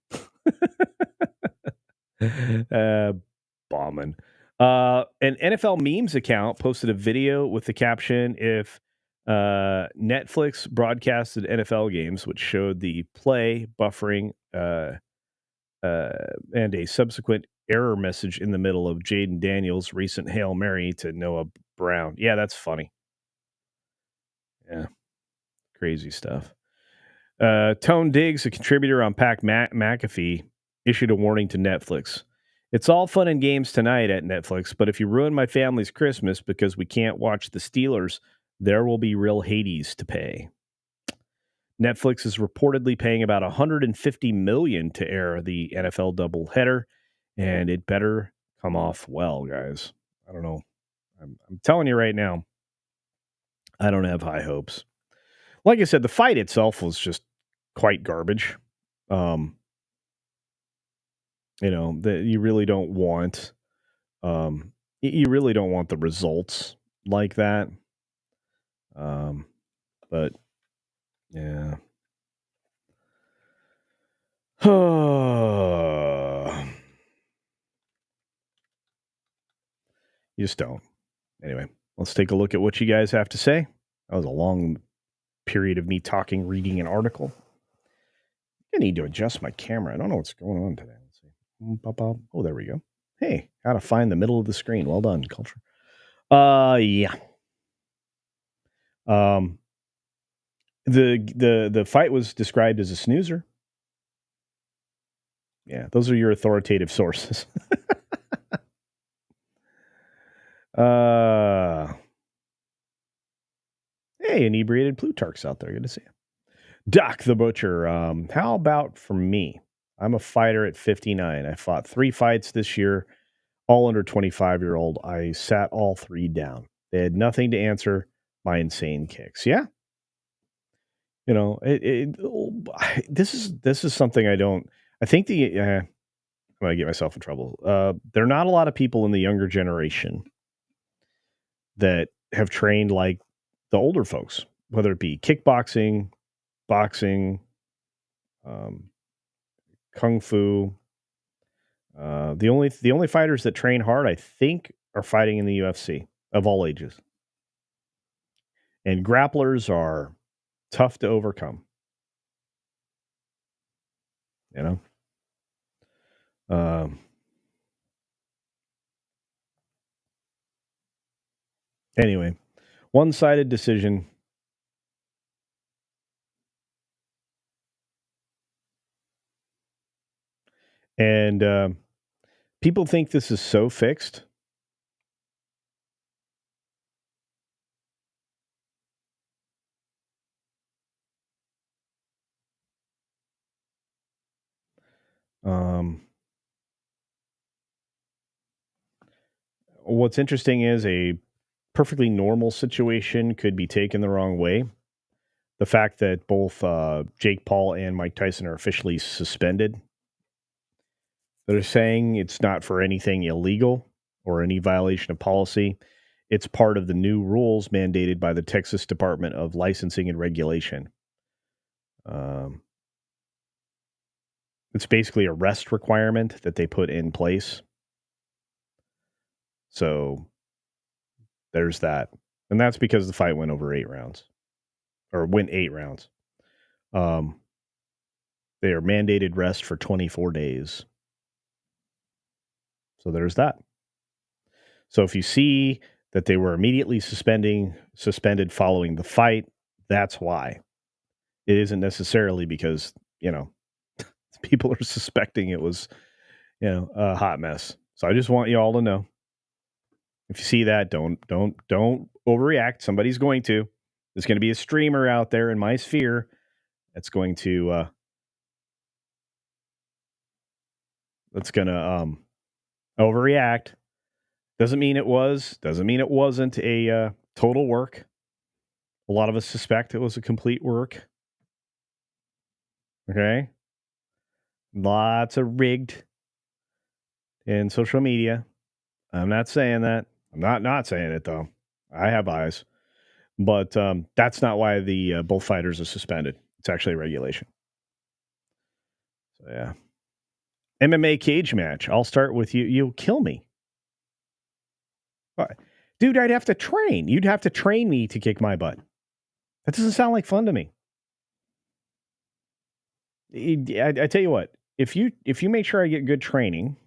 Speaker 2: Bombing. An NFL memes account posted a video with the caption, if Netflix broadcasted NFL games, which showed the play buffering and a subsequent error message in the middle of Jaden Daniels' recent Hail Mary to Noah Brown. Yeah, that's funny. Yeah. Crazy stuff. Tone Diggs, a contributor on Pat McAfee, issued a warning to Netflix. It's all fun and games tonight at Netflix, but if you ruin my family's Christmas because we can't watch the Steelers, there will be real Hades to pay. Netflix is reportedly paying about $150 million to air the NFL doubleheader, and it better come off well, guys. I don't know. I'm telling you right now, I don't have high hopes. Like I said, the fight itself was just quite garbage. That you really don't want. You really don't want the results like that. But yeah. You just don't. Anyway, let's take a look at what you guys have to say. That was a long period of me talking, reading an article. I need to adjust my camera. I don't know what's going on today. Let's see. Oh, there we go. Hey, how to find the middle of the screen. Well done, Culture. Yeah. The fight was described as a snoozer. Yeah, those are your authoritative sources. Hey, inebriated Plutarch's out there. Good to see you. Doc the Butcher. How about for me? I'm a fighter at 59. I fought 3 fights this year, all under 25-year-old. I sat all 3 down. They had nothing to answer my insane kicks. Yeah. This is something I don't. I think I'm going to get myself in trouble. There are not a lot of people in the younger generation that have trained like the older folks, whether it be kickboxing, boxing, kung fu. The only fighters that train hard, I think, are fighting in the UFC of all ages. And grapplers are tough to overcome. Anyway, one-sided decision. And people think this is so fixed. What's interesting is a perfectly normal situation could be taken the wrong way. The fact that both Jake Paul and Mike Tyson are officially suspended. They're saying it's not for anything illegal or any violation of policy. It's part of the new rules mandated by the Texas Department of Licensing and Regulation. It's basically a rest requirement that they put in place. So there's that. And that's because the fight went over 8 rounds. Or went 8 rounds. They are mandated rest for 24 days. So there's that. So if you see that they were immediately suspended following the fight, that's why. It isn't necessarily because, people are suspecting it was, a hot mess. So I just want you all to know. If you see that, don't overreact. Somebody's going to. There's going to be a streamer out there in my sphere that's going to overreact. Doesn't mean it was. Doesn't mean it wasn't a total work. A lot of us suspect it was a complete work. Okay? Lots of rigged in social media. I'm not saying that. I'm not saying it, though. I have eyes. But that's not why the bullfighters are suspended. It's actually a regulation. So, yeah. MMA cage match. I'll start with you. You'll kill me. What? Dude, I'd have to train. You'd have to train me to kick my butt. That doesn't sound like fun to me. I tell you what, if you make sure I get good training,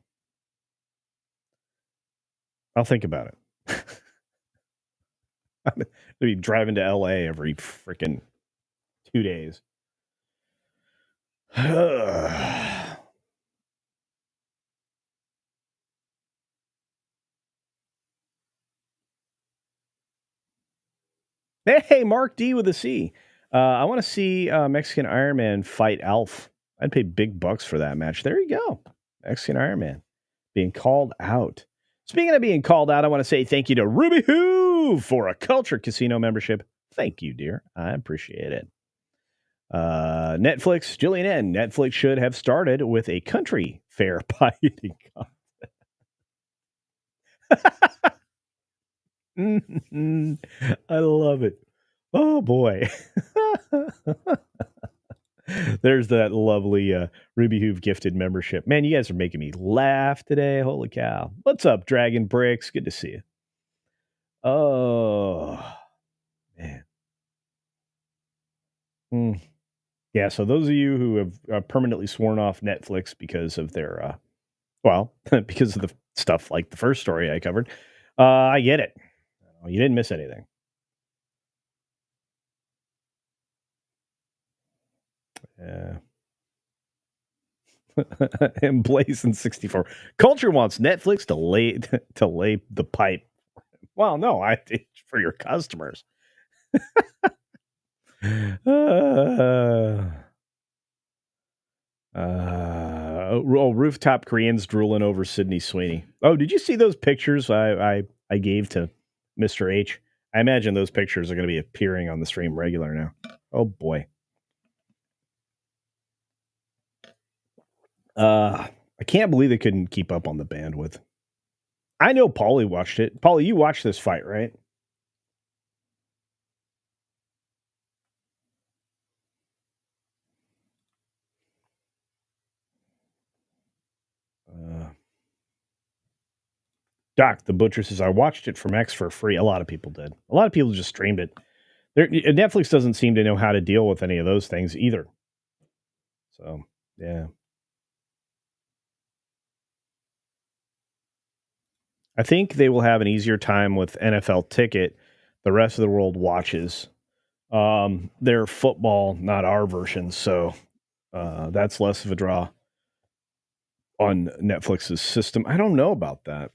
Speaker 2: I'll think about it. I'm going to be driving to LA every freaking 2 days. Hey, Mark D with a C. I want to see Mexican Iron Man fight Alf. I'd pay big bucks for that match. There you go. Mexican Iron Man being called out. Speaking of being called out, I want to say thank you to Ruby Hoo for a Culture Casino membership. Thank you, dear. I appreciate it. Netflix, Jillian N. Netflix should have started with a country fair pie eating contest. I love it. Oh, boy. There's that lovely Ruby Hoove gifted membership. Man, you guys are making me laugh today. Holy cow. What's up, Dragon Bricks? Good to see you. Oh, man. Yeah, so those of you who have permanently sworn off Netflix because of their, because of the stuff like the first story I covered, I get it. You didn't miss anything. Yeah. And Blazing 64. Culture wants Netflix to lay the pipe. Well, no, for your customers. Rooftop Koreans drooling over Sydney Sweeney. Oh, did you see those pictures I gave to Mr. H? I imagine those pictures are going to be appearing on the stream regular now. Oh boy. I can't believe they couldn't keep up on the bandwidth. I know Paulie watched it. Paulie, you watched this fight, right? Doc, the butcher says, I watched it from X for free. A lot of people did. A lot of people just streamed it. Netflix doesn't seem to know how to deal with any of those things either. So, yeah. I think they will have an easier time with NFL Ticket. The rest of the world watches their football, not our version. So that's less of a draw on Netflix's system. I don't know about that.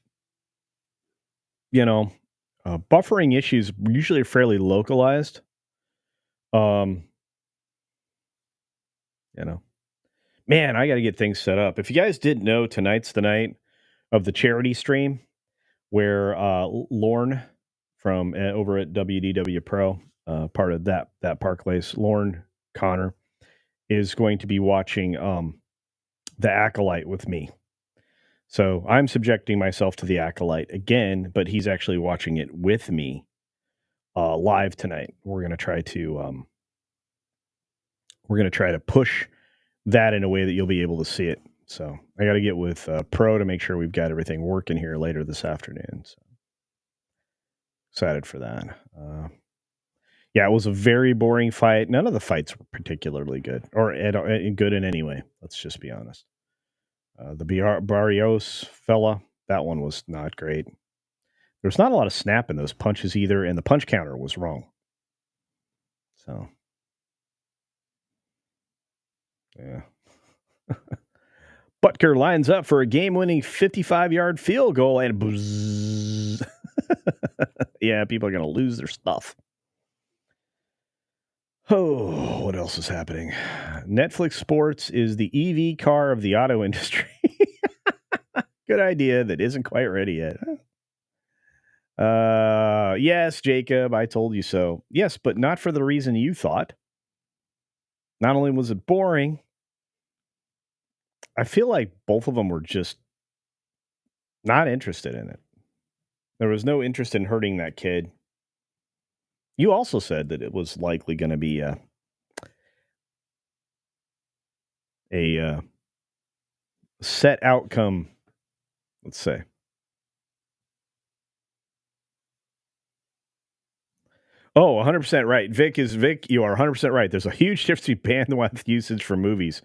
Speaker 2: Buffering issues usually are fairly localized. Man, I got to get things set up. If you guys didn't know, tonight's the night of the charity stream where Lorne from over at WDW Pro, part of that Parklace, Lorne Connor, is going to be watching The Acolyte with me. So I'm subjecting myself to The Acolyte again, but he's actually watching it with me live tonight. We're going to try to push that in a way that you'll be able to see it. So I got to get with Pro to make sure we've got everything working here later this afternoon. So excited for that. Yeah, it was a very boring fight. None of the fights were particularly good or good in any way. Let's just be honest. The Barrios fella, that one was not great. There's not a lot of snap in those punches either, and the punch counter was wrong. So, yeah. Butker lines up for a game-winning 55-yard field goal, and buzz. Yeah, people are going to lose their stuff. Oh, what else is happening? Netflix Sports is the EV car of the auto industry. Good idea that isn't quite ready yet. Yes, Jacob, I told you so. Yes, but not for the reason you thought. Not only was it boring, I feel like both of them were just not interested in it. There was no interest in hurting that kid. You also said that it was likely going to be a set outcome, let's say. Oh, 100% right. Vic, you are 100% right. There's a huge difference between bandwidth usage for movies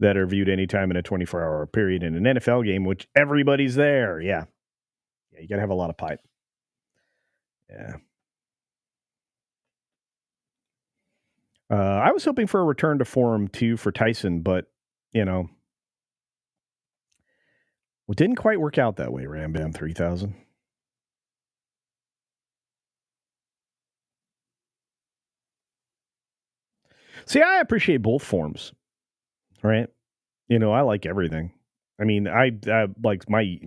Speaker 2: that are viewed anytime in a 24-hour period in an NFL game, which everybody's there. Yeah. Yeah, you got to have a lot of pipe. Yeah. I was hoping for a return to form, too, for Tyson, but, it didn't quite work out that way, Ram Bam 3000. See, I appreciate both forms, right? I like everything. I mean, I like my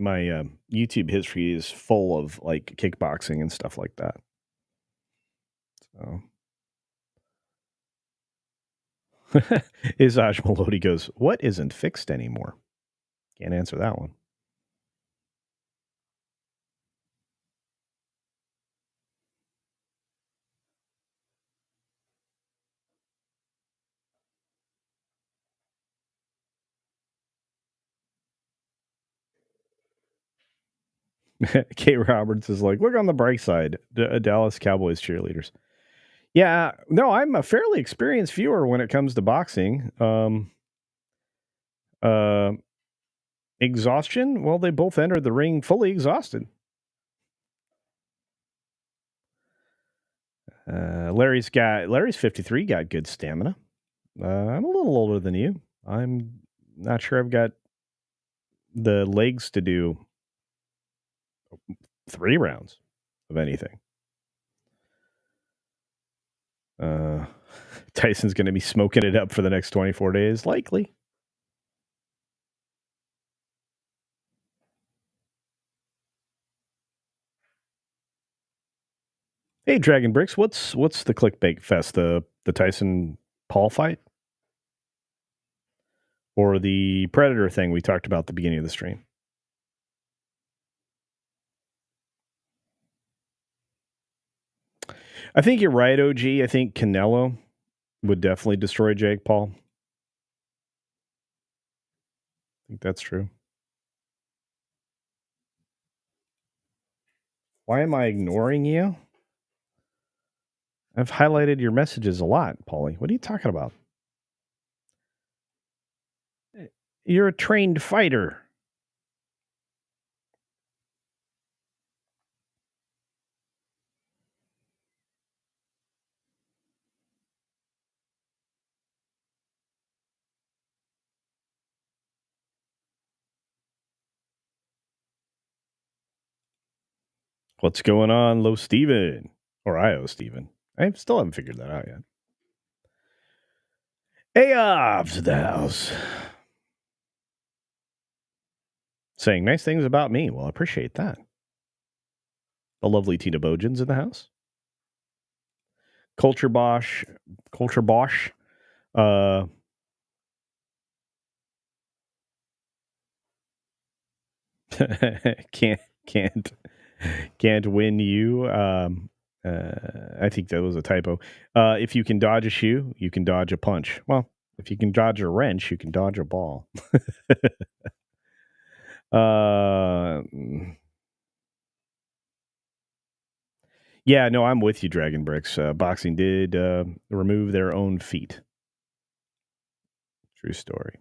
Speaker 2: YouTube history is full of like kickboxing and stuff like that. So, Izaj Melody goes, "What isn't fixed anymore?" Can't answer that one. Kate Roberts is like, "Look on the bright side, Dallas Cowboys cheerleaders." Yeah, no, I'm a fairly experienced viewer when it comes to boxing. Exhaustion? Well, they both entered the ring fully exhausted. Larry's 53, got good stamina. I'm a little older than you. I'm not sure I've got the legs to do 3 rounds of anything. Tyson's going to be smoking it up for the next 24 days, likely. Hey, Dragon Bricks, what's the clickbait fest? The Tyson-Paul fight? Or the Predator thing we talked about at the beginning of the stream? I think you're right, OG. I think Canelo would definitely destroy Jake Paul. I think that's true. Why am I ignoring you? I've highlighted your messages a lot, Paulie. What are you talking about? You're a trained fighter. What's going on, Low Steven? Or IO Steven. I still haven't figured that out yet. Ayobs to the house. Saying nice things about me. Well, I appreciate that. The lovely Tina Bojan's in the house. Culture Bosch. Can't win you. I think that was a typo. If you can dodge a shoe, you can dodge a punch. Well, if you can dodge a wrench, you can dodge a ball. Yeah, no, I'm with you, Dragon Bricks. Boxing did remove their own feet. True story.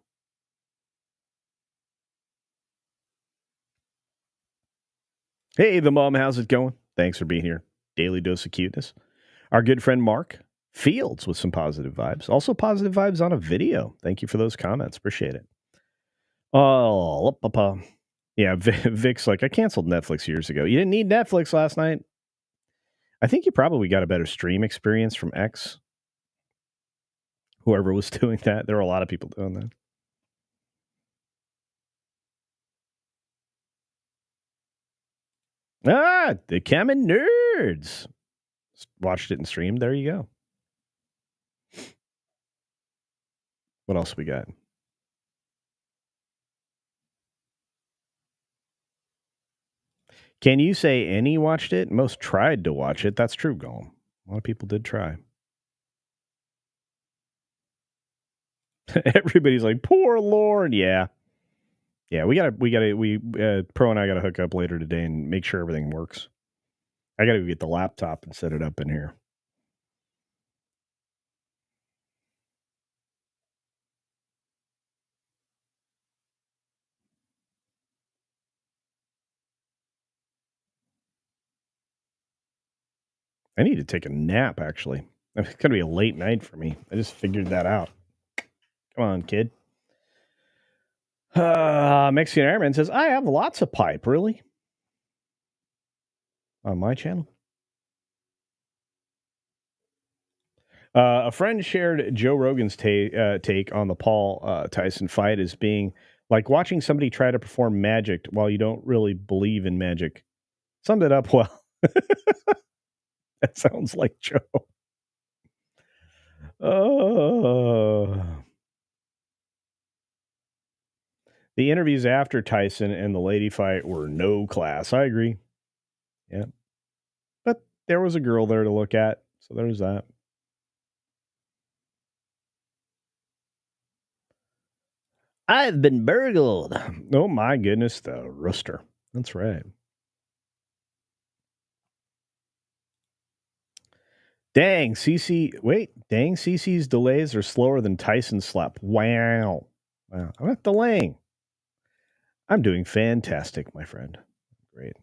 Speaker 2: Hey, the mom, how's it going? Thanks for being here. Daily dose of cuteness. Our good friend Mark Fields with some positive vibes. Also positive vibes on a video. Thank you for those comments. Appreciate it. Oh, yeah, Vic's like, I canceled Netflix years ago. You didn't need Netflix last night. I think you probably got a better stream experience from X. Whoever was doing that. There were a lot of people doing that. The Kamen Nerds. Watched it and streamed. There you go. What else we got? Can you say any watched it? Most tried to watch it. That's true, Golem. A lot of people did try. Everybody's like, poor Lord. Yeah. Yeah, Pro and I gotta hook up later today and make sure everything works. I gotta go get the laptop and set it up in here. I need to take a nap, actually. It's gonna be a late night for me. I just figured that out. Come on, kid. Mexican Airman says, I have lots of pipe, really? On my channel? A friend shared Joe Rogan's take on the Paul Tyson fight as being like watching somebody try to perform magic while you don't really believe in magic. Summed it up well. That sounds like Joe. The interviews after Tyson and the lady fight were no class. I agree. Yeah. But there was a girl there to look at. So there's that. I've been burgled. Oh my goodness, the rooster. That's right. Dang, CC's delays are slower than Tyson's slap. Wow. I'm not delaying. I'm doing fantastic, my friend. Great.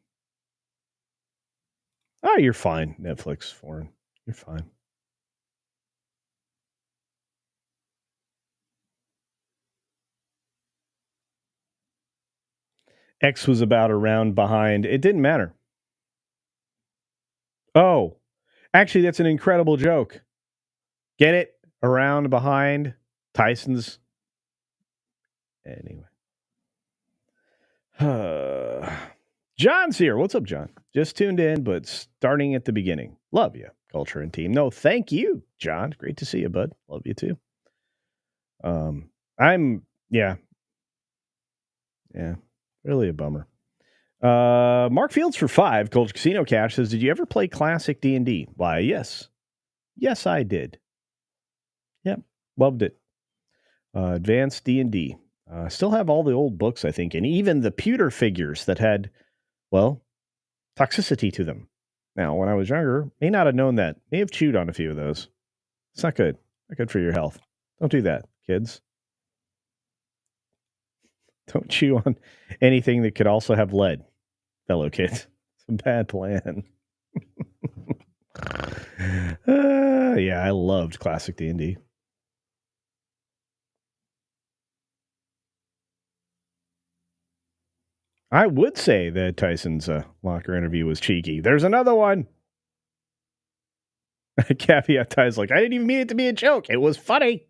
Speaker 2: Oh, you're fine, Netflix foreign. You're fine. X was about a round behind. It didn't matter. Oh, actually, that's an incredible joke. Get it? Around behind Tyson's. Anyway. John's here. What's up, John? Just tuned in, but starting at the beginning. Love you, culture and team. No, thank you, John. Great to see you, bud. Love you too. Yeah, really a bummer. Mark Fields for 5. Culture Casino Cash says, did you ever play classic D&D? Why, yes. Yes, I did. Yep, loved it. Advanced D&D. Still have all the old books, I think, and even the pewter figures that had, well, toxicity to them. Now, when I was younger, may not have known that. May have chewed on a few of those. It's not good. Not good for your health. Don't do that, kids. Don't chew on anything that could also have lead, fellow kids. It's a bad plan. Yeah, I loved classic D&D. I would say that Tyson's locker interview was cheeky. There's another one. Caveat Ty's like, I didn't even mean it to be a joke. It was funny.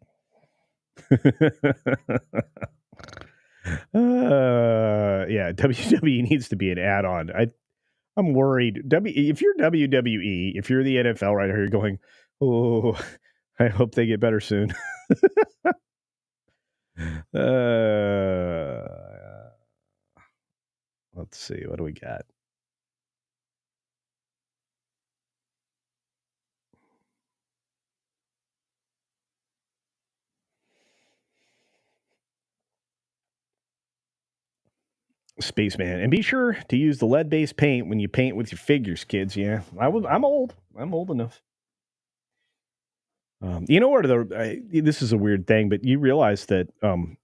Speaker 2: Yeah, WWE needs to be an add-on. I'm worried. If you're WWE, if you're the NFL right here, you're going, oh, I hope they get better soon. Let's see. What do we got? Spaceman. And be sure to use the lead-based paint when you paint with your figures, kids. Yeah, I'm old. I'm old enough. You know what? This is a weird thing, but you realize that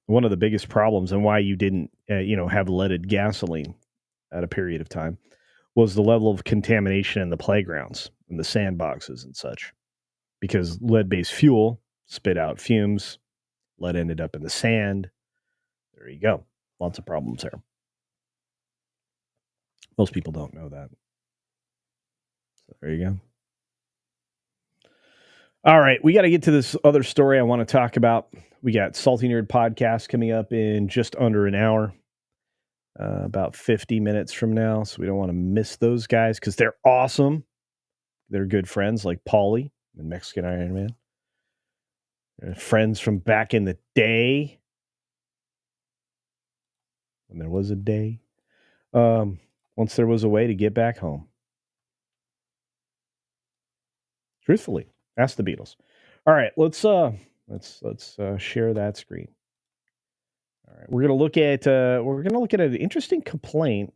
Speaker 2: one of the biggest problems and why you didn't, have leaded gasoline at a period of time was the level of contamination in the playgrounds and the sandboxes and such. Because lead-based fuel spit out fumes, lead ended up in the sand. There you go. Lots of problems there. Most people don't know that. So there you go. All right, we got to get to this other story I want to talk about. We got Salty Nerd Podcast coming up in just under an hour, about 50 minutes from now. So we don't want to miss those guys because they're awesome. They're good friends like Paulie and Mexican Iron Man. They're friends from back in the day. When there was a day. Once there was a way to get back home. Truthfully, ask the Beatles. All right, let's share that screen. All right, we're gonna look at an interesting complaint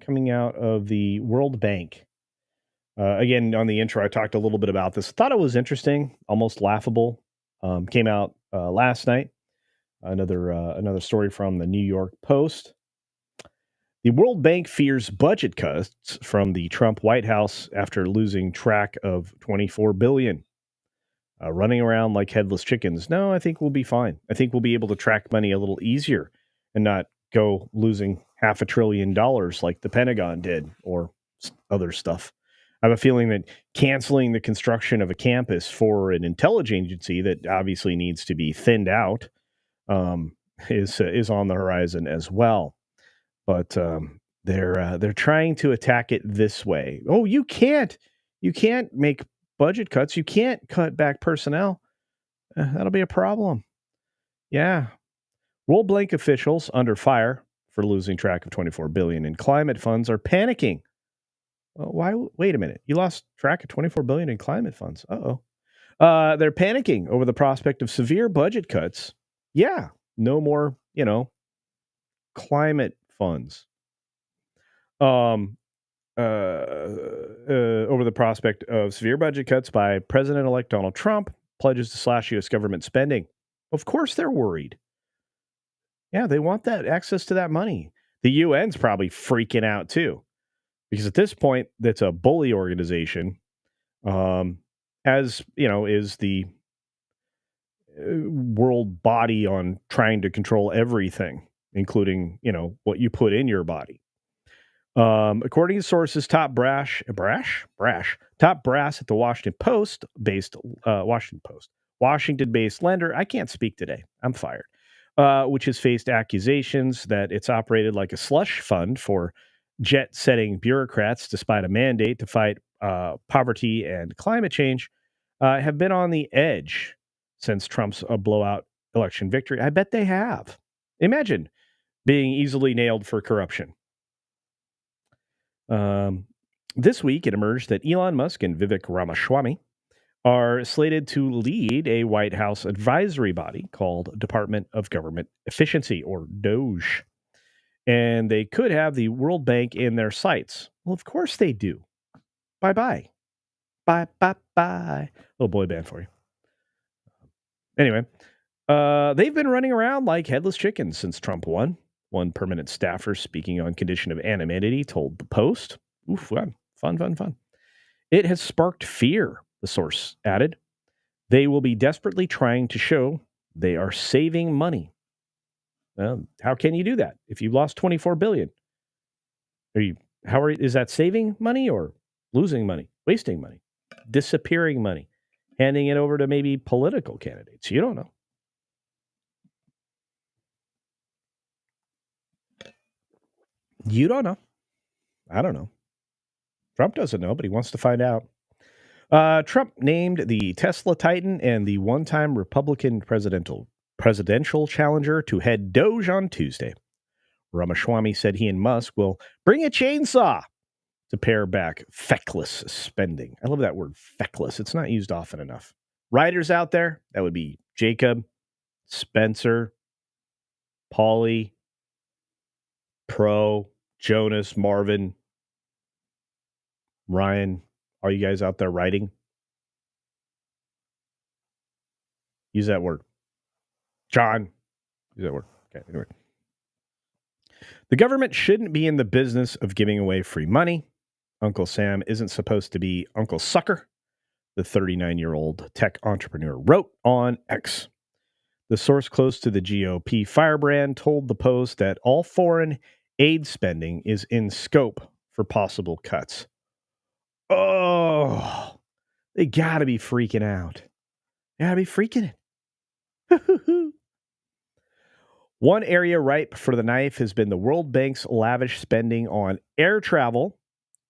Speaker 2: coming out of the World Bank. Again, on the intro, I talked a little bit about this. Thought it was interesting, almost laughable. Came out last night. Another story from the New York Post. The World Bank fears budget cuts from the Trump White House after losing track of $24 billion. Running around like headless chickens. No, I think we'll be fine. I think we'll be able to track money a little easier and not go losing $500 billion like the Pentagon did or other stuff. I have a feeling that canceling the construction of a campus for an intelligence agency that obviously needs to be thinned out is on the horizon as well. But they're trying to attack it this way. Oh, you can't make budget cuts. You can't cut back personnel. That'll be a problem. Yeah. World Bank officials under fire for losing track of $24 billion in climate funds are panicking. Why? Wait a minute. You lost track of $24 billion in climate funds. Uh-oh. They're panicking over the prospect of severe budget cuts. Yeah. No more, climate funds. Over the prospect of severe budget cuts by President-elect Donald Trump, pledges to slash U.S. government spending. Of course they're worried. Yeah, they want that access to that money. The UN's probably freaking out too, because at this point, that's a bully organization, as is the world body on trying to control everything, including what you put in your body. According to sources, top brass at the Washington-based lender. I can't speak today. I'm fired. Which has faced accusations that it's operated like a slush fund for jet-setting bureaucrats, despite a mandate to fight poverty and climate change, have been on the edge since Trump's blowout election victory. I bet they have. Imagine being easily nailed for corruption. This week, it emerged that Elon Musk and Vivek Ramaswamy are slated to lead a White House advisory body called Department of Government Efficiency, or DOGE. And they could have the World Bank in their sights. Well, of course they do. Bye-bye. Bye-bye-bye. Little boy band for you. Anyway, they've been running around like headless chickens since Trump won. One permanent staffer speaking on condition of anonymity told the Post. Oof, fun. It has sparked fear, the source added. They will be desperately trying to show they are saving money. How can you do that if you lost $24 billion? Is that saving money or losing money, wasting money, disappearing money, handing it over to maybe political candidates? You don't know. You don't know. I don't know. Trump doesn't know, but he wants to find out. Trump named the Tesla Titan and the one-time Republican presidential challenger to head DOGE on Tuesday. Ramaswamy said he and Musk will bring a chainsaw to pare back feckless spending. I love that word, feckless. It's not used often enough. Writers out there, that would be Jacob, Spencer, Paulie, Pro, Jonas, Marvin, Ryan, are you guys out there writing? Use that word. John, use that word. Okay, anyway. The government shouldn't be in the business of giving away free money. Uncle Sam isn't supposed to be Uncle Sucker, the 39-year-old tech entrepreneur wrote on X. The source close to the GOP firebrand told the Post that all foreign aid spending is in scope for possible cuts. Oh, they got to be freaking out. They got to be freaking it. One area ripe for the knife has been the World Bank's lavish spending on air travel,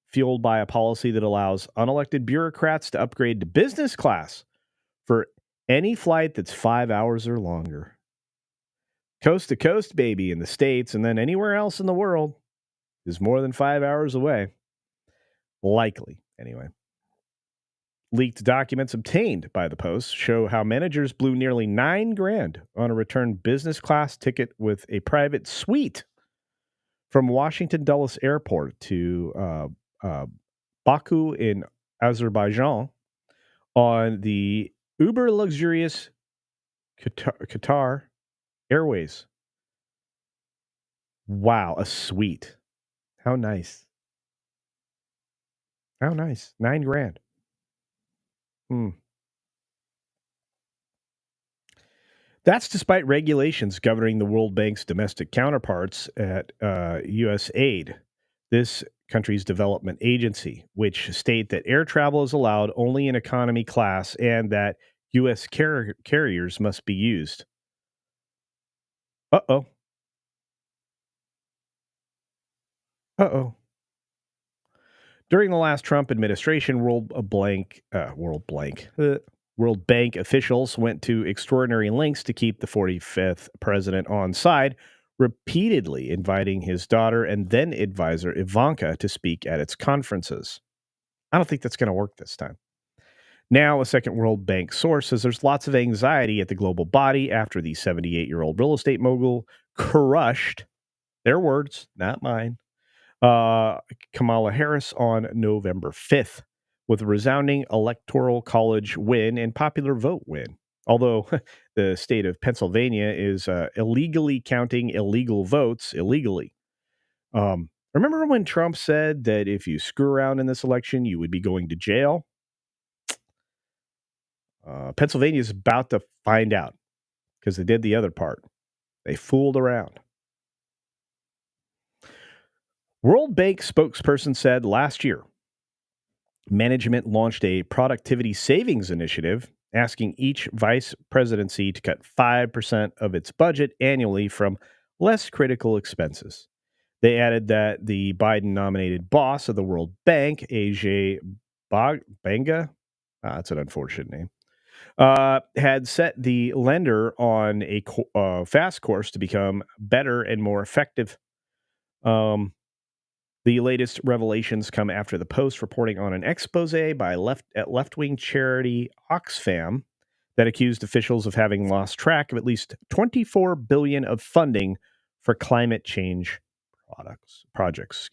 Speaker 2: fueled by a policy that allows unelected bureaucrats to upgrade to business class for any flight that's 5 hours or longer. Coast to coast, baby, in the States, and then anywhere else in the world is more than 5 hours away. Likely, anyway. Leaked documents obtained by the Post show how managers blew nearly $9,000 on a return business class ticket with a private suite from Washington Dulles Airport to Baku in Azerbaijan on the uber luxurious Qatar Airways. Wow, a suite. How nice. How nice. $9,000. That's despite regulations governing the World Bank's domestic counterparts at USAID, this country's development agency, which state that air travel is allowed only in economy class and that U.S. carriers must be used. Uh-oh. During the last Trump administration, World Bank officials went to extraordinary lengths to keep the 45th president on side, repeatedly inviting his daughter and then advisor Ivanka to speak at its conferences. I don't think that's going to work this time. Now, a second World Bank source says there's lots of anxiety at the global body after the 78-year-old real estate mogul crushed, their words, not mine, Kamala Harris on November 5th with a resounding electoral college win and popular vote win. Although the state of Pennsylvania is illegally counting illegal votes illegally. Remember when Trump said that if you screw around in this election, you would be going to jail? Pennsylvania is about to find out because they did the other part. They fooled around. World Bank spokesperson said last year, management launched a productivity savings initiative asking each vice presidency to cut 5% of its budget annually from less critical expenses. They added that the Biden-nominated boss of the World Bank, Ajay Banga, that's an unfortunate name, had set the lender on a fast course to become better and more effective. The latest revelations come after the Post reporting on an expose by left-wing charity Oxfam that accused officials of having lost track of at least $24 billion of funding for climate change projects.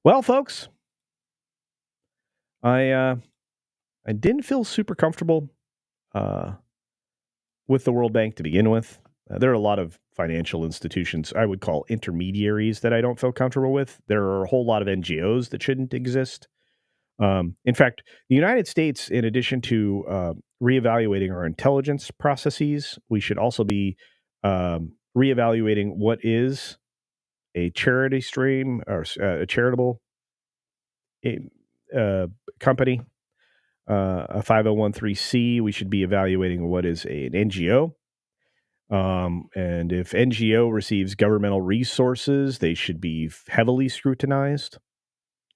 Speaker 2: Well, folks, I didn't feel super comfortable with the World Bank to begin with. There are a lot of financial institutions I would call intermediaries that I don't feel comfortable with. There are a whole lot of NGOs that shouldn't exist. In fact, the United States, in addition to reevaluating our intelligence processes, we should also be reevaluating what is a charity stream or a charitable company, a 501(c)(3). We should be evaluating what is an NGO. And if NGO receives governmental resources, they should be heavily scrutinized.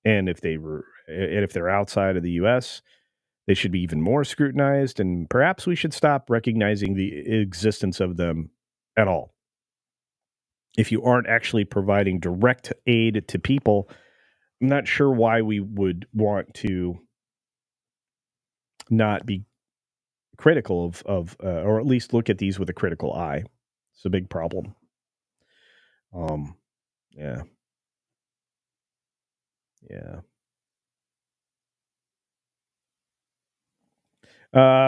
Speaker 2: And if they're outside of the U.S., they should be even more scrutinized. And perhaps we should stop recognizing the existence of them at all. If you aren't actually providing direct aid to people, I'm not sure why we would want to not be critical of or at least look at these with a critical eye. It's a big problem. Yeah. Yeah.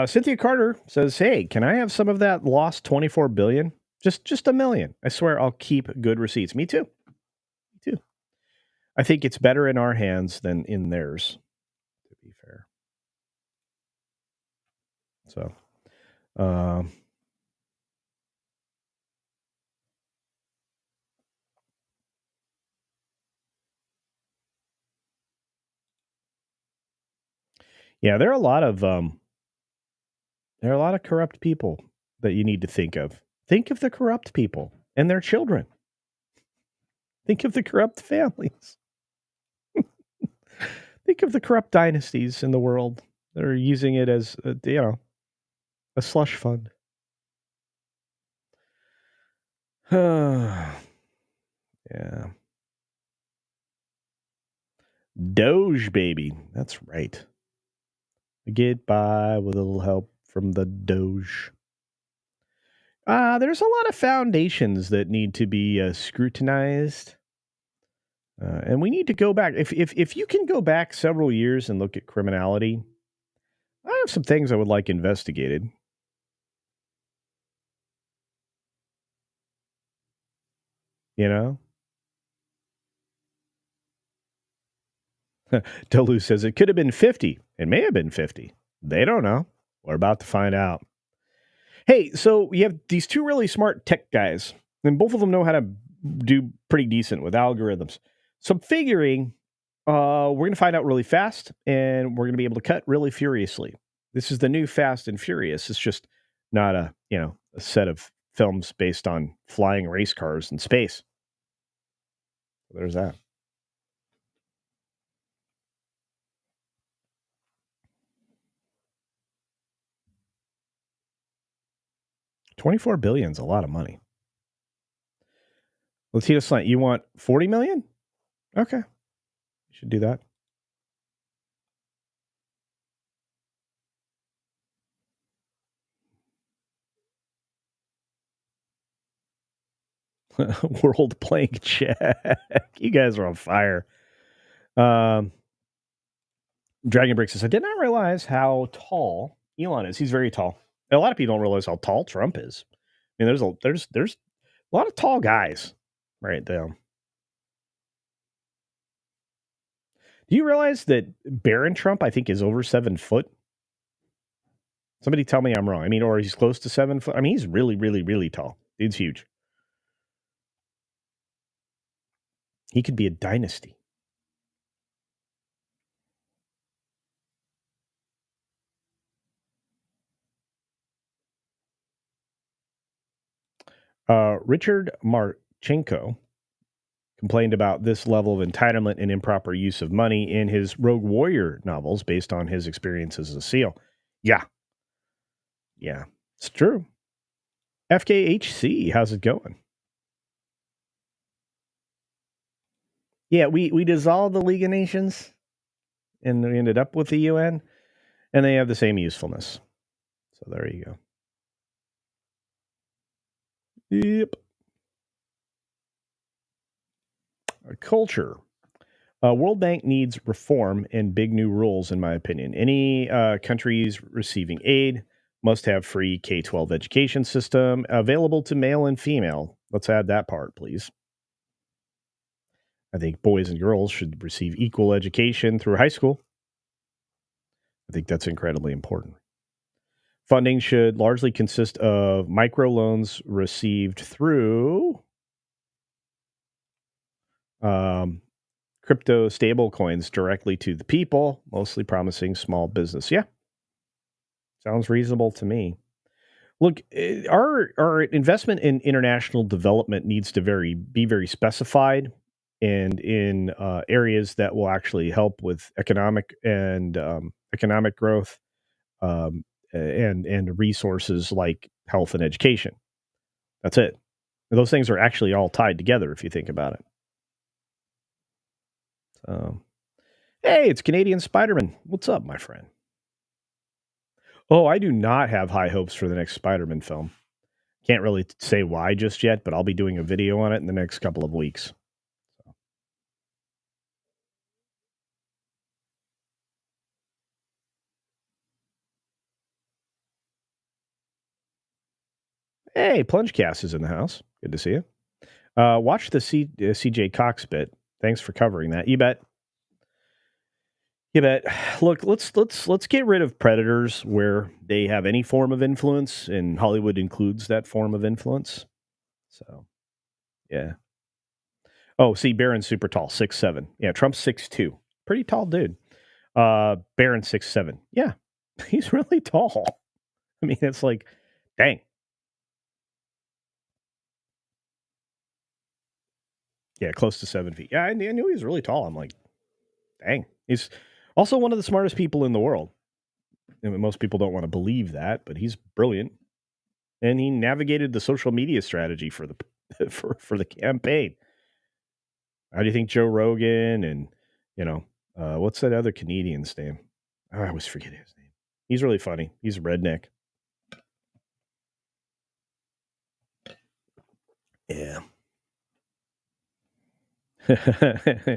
Speaker 2: Cynthia Carter says, "Hey, can I have some of that lost 24 billion? Just a million. I swear I'll keep good receipts." Me too. Me too. I think it's better in our hands than in theirs, to be fair. So, um, yeah, there are a lot of corrupt people that you need to think of. Think of the corrupt people and their children. Think of the corrupt families. Think of the corrupt dynasties in the world that are using it as a slush fund. Yeah. Doge baby. That's right. Get by with a little help from the Doge. There's a lot of foundations that need to be scrutinized. And we need to go back. If you can go back several years and look at criminality, I have some things I would like investigated. You know? Delu says it could have been 50. It may have been 50. They don't know. We're about to find out. Hey, so you have these two really smart tech guys, and both of them know how to do pretty decent with algorithms. So I'm figuring we're going to find out really fast, and we're going to be able to cut really furiously. This is the new Fast and Furious. It's just not a set of films based on flying race cars in space. There's that. $24 billion is a lot of money. Latino Slant, you want 40 million? Okay. You should do that. World Plank check. You guys are on fire. Dragon Brick says, I did not realize how tall Elon is. He's very tall. And a lot of people don't realize how tall Trump is. I mean, there's a lot of tall guys right there. Do you realize that Barron Trump, I think, is over 7 foot? Somebody tell me I'm wrong. I mean, or he's close to 7 foot. I mean, he's really, really, really tall. Dude's huge. He could be a dynasty. Richard Marchenko complained about this level of entitlement and improper use of money in his Rogue Warrior novels based on his experiences as a SEAL. Yeah. Yeah, it's true. FKHC, how's it going? Yeah, we dissolved the League of Nations and we ended up with the UN, and they have the same usefulness. So there you go. Yep. Culture. World Bank needs reform and big new rules, in my opinion. Any countries receiving aid must have free K-12 education system available to male and female. Let's add that part, please. I think boys and girls should receive equal education through high school. I think that's incredibly important. Funding should largely consist of microloans received through crypto stable coins directly to the people, mostly promising small business. Yeah, sounds reasonable to me. Look, our investment in international development needs to be very specified and in areas that will actually help with economic growth and resources like health and education. That's it. And those things are actually all tied together if you think about it. So, hey, it's Canadian Spider-Man. What's up, my friend? Oh, I do not have high hopes for the next Spider-Man film. Can't really say why just yet, but I'll be doing a video on it in the next couple of weeks. Hey, Plungecast is in the house. Good to see you. Watch the CJ Cox bit. Thanks for covering that. You bet. You bet. Look, let's get rid of predators where they have any form of influence, and Hollywood includes that form of influence. So, yeah. Oh, see, Barron's super tall, 6'7". Yeah, Trump's 6'2". Pretty tall dude. Barron's 6'7". Yeah, he's really tall. I mean, it's like, dang. Yeah, close to 7 feet. Yeah, I knew he was really tall. I'm like, dang. He's also one of the smartest people in the world. I mean, most people don't want to believe that, but he's brilliant. And he navigated the social media strategy for the for the campaign. How do you think Joe Rogan and, what's that other Canadian's name? Oh, I always forget his name. He's really funny. He's a redneck. Yeah.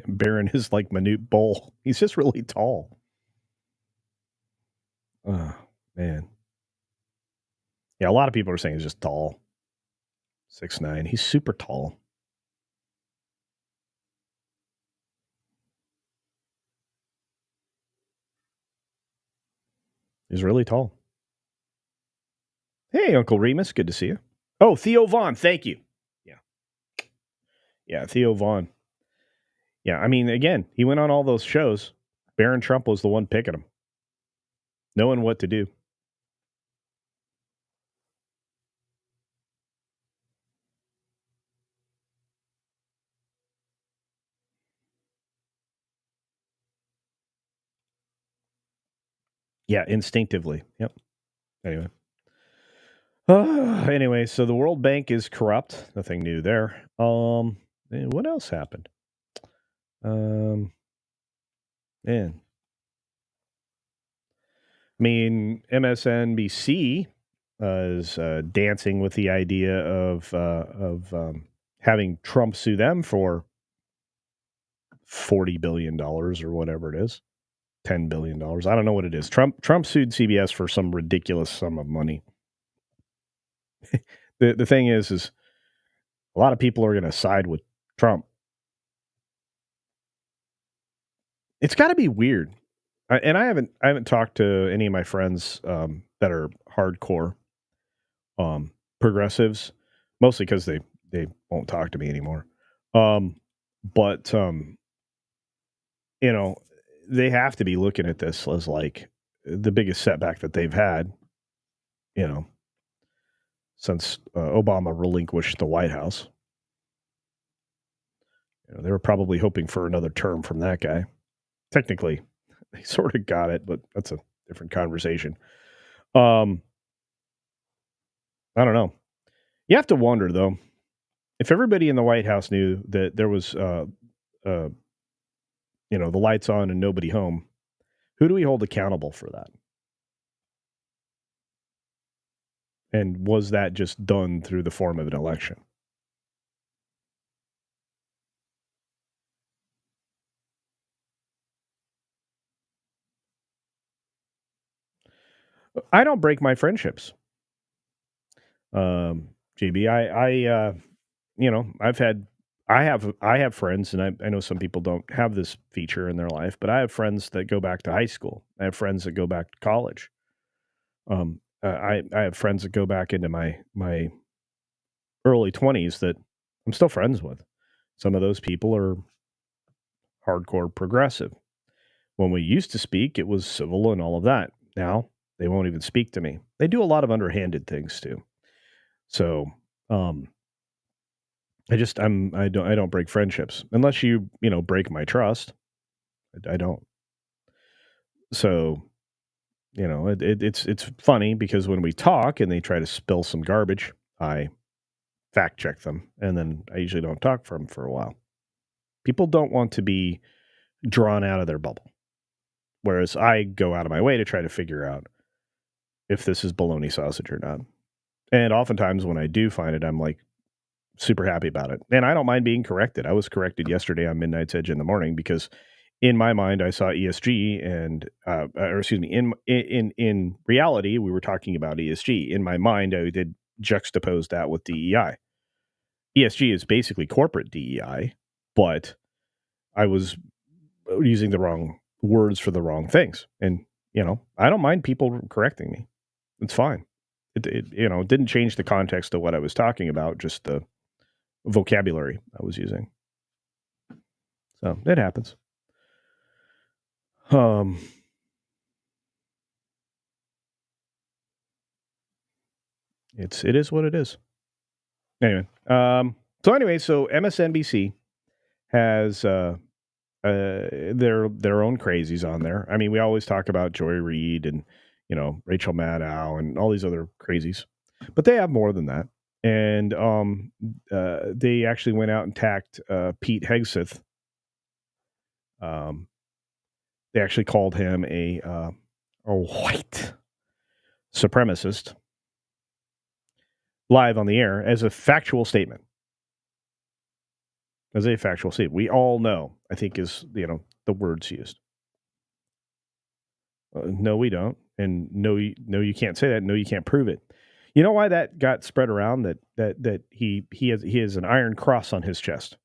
Speaker 2: Barron is like Manute Bol. He's just really tall. Oh, man. Yeah, a lot of people are saying he's just tall. 6'9". He's super tall. He's really tall. Hey, Uncle Remus. Good to see you. Oh, Theo Vaughn. Thank you. Yeah. Yeah, Theo Vaughn. Yeah, I mean, again, he went on all those shows. Barron Trump was the one picking him, knowing what to do. Yeah, instinctively. Yep. Anyway. Anyway, so the World Bank is corrupt. Nothing new there. What else happened? Man. I mean, MSNBC is dancing with the idea of having Trump sue them for $40 billion or whatever it is. $10 billion. I don't know what it is. Trump sued CBS for some ridiculous sum of money. The thing is a lot of people are going to side with Trump. It's got to be weird. And I haven't talked to any of my friends that are hardcore progressives, mostly because they won't talk to me anymore. But they have to be looking at this as like the biggest setback that they've had, since Obama relinquished the White House. They were probably hoping for another term from that guy. Technically, they sort of got it, but that's a different conversation. I don't know. You have to wonder, though, if everybody in the White House knew that there was, the lights on and nobody home, who do we hold accountable for that? And was that just done through the form of an election? I don't break my friendships. GB, I have friends, and I know some people don't have this feature in their life, but I have friends that go back to high school. I have friends that go back to college. I have friends that go back into my early 20s that I'm still friends with. Some of those people are hardcore progressive. When we used to speak, it was civil and all of that. Now they won't even speak to me. They do a lot of underhanded things too. So, I don't break friendships unless you break my trust. I don't. So, it's funny because when we talk and they try to spill some garbage, I fact check them, and then I usually don't talk for them for a while. People don't want to be drawn out of their bubble, whereas I go out of my way to try to figure out if this is bologna sausage or not. And oftentimes when I do find it, I'm like super happy about it. And I don't mind being corrected. I was corrected yesterday on Midnight's Edge in the morning because in my mind I saw ESG and or excuse me, in reality we were talking about ESG. In my mind I did juxtapose that with DEI. ESG is basically corporate DEI, but I was using the wrong words for the wrong things. And, I don't mind people correcting me. It's fine. It didn't change the context of what I was talking about, just the vocabulary I was using. So it happens. It is what it is. Anyway, so MSNBC has their own crazies on there. I mean, we always talk about Joy Reid and Rachel Maddow and all these other crazies, but they have more than that. And they actually went out and attacked Pete Hegseth. They actually called him a white supremacist live on the air as a factual statement. As a factual statement. We all know, I think is, the words used. No, we don't. And no, you can't say that. No, you can't prove it. You know why that got spread around? That he has an iron cross on his chest.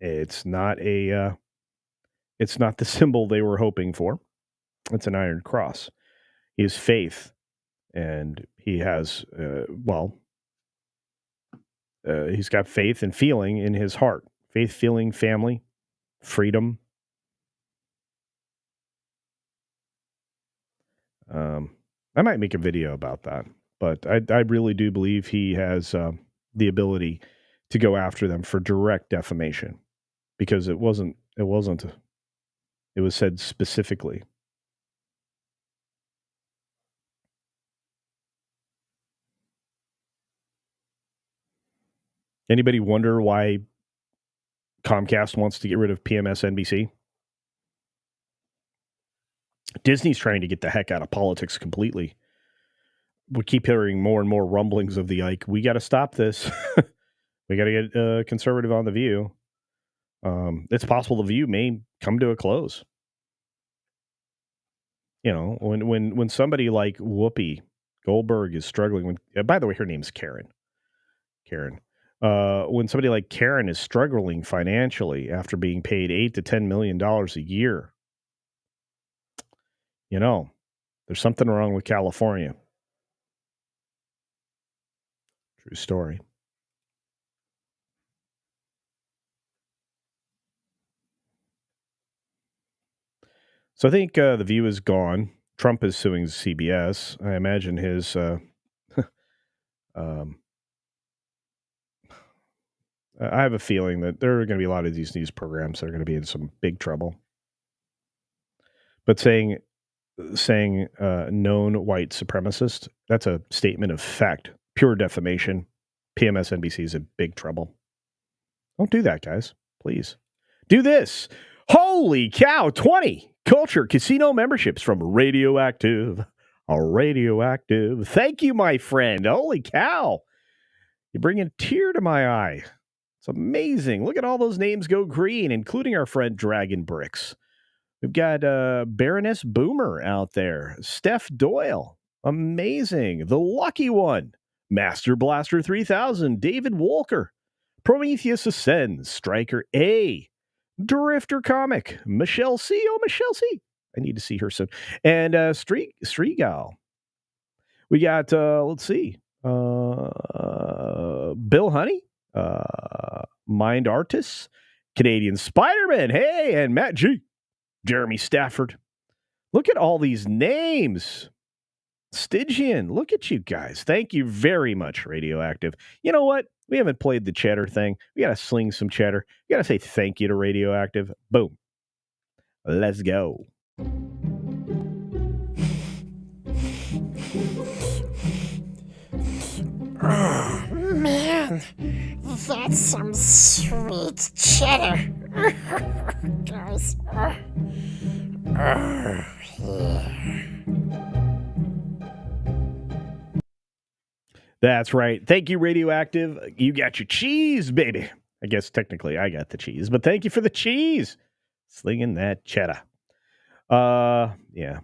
Speaker 2: It's not the symbol they were hoping for. It's an iron cross. He has faith, and he has he's got faith and feeling in his heart. Faith, feeling, family, freedom. I might make a video about that, but I really do believe he has the ability to go after them for direct defamation, because it was said specifically. Anybody wonder why Comcast wants to get rid of PMSNBC? Disney's trying to get the heck out of politics completely. We keep hearing more and more rumblings of we got to stop this. We got to get conservative on The View. It's possible The View may come to a close. When somebody like Whoopi Goldberg is struggling, by the way, her name's Karen. When somebody like Karen is struggling financially after being paid $8 to $10 million a year, there's something wrong with California. True story. So I think The View is gone. Trump is suing CBS. I imagine his I have a feeling that there are going to be a lot of these news programs that are going to be in some big trouble. But saying known white supremacist, that's a statement of fact. Pure defamation. PMSNBC is in big trouble. Don't do that, guys. Please. Do this. Holy cow, 20 Culture Casino memberships from Radioactive. Radioactive. Thank you, my friend. Holy cow. You bring a tear to my eye. It's amazing. Look at all those names go green, including our friend Dragon Bricks. We've got Baroness Boomer out there. Steph Doyle. Amazing. The Lucky One. Master Blaster 3000. David Walker. Prometheus Ascends. Striker A. Drifter Comic. Michelle C. Oh, Michelle C. I need to see her soon. And Strigal. We got, let's see. Bill Honey. Mind Artists. Canadian Spider-Man. Hey, and Matt G. Jeremy Stafford. Look at all these names. Stygian. Look at you guys. Thank you very much, Radioactive. You know what? We haven't played the cheddar thing. We got to sling some cheddar. We got to say thank you to Radioactive. Boom. Let's go.
Speaker 3: Oh, man. That's some sweet cheddar. Guys.
Speaker 2: That's right. Thank you, Radioactive. You got your cheese, baby. I guess technically I got the cheese, but thank you for the cheese. Slinging that cheddar. Yeah.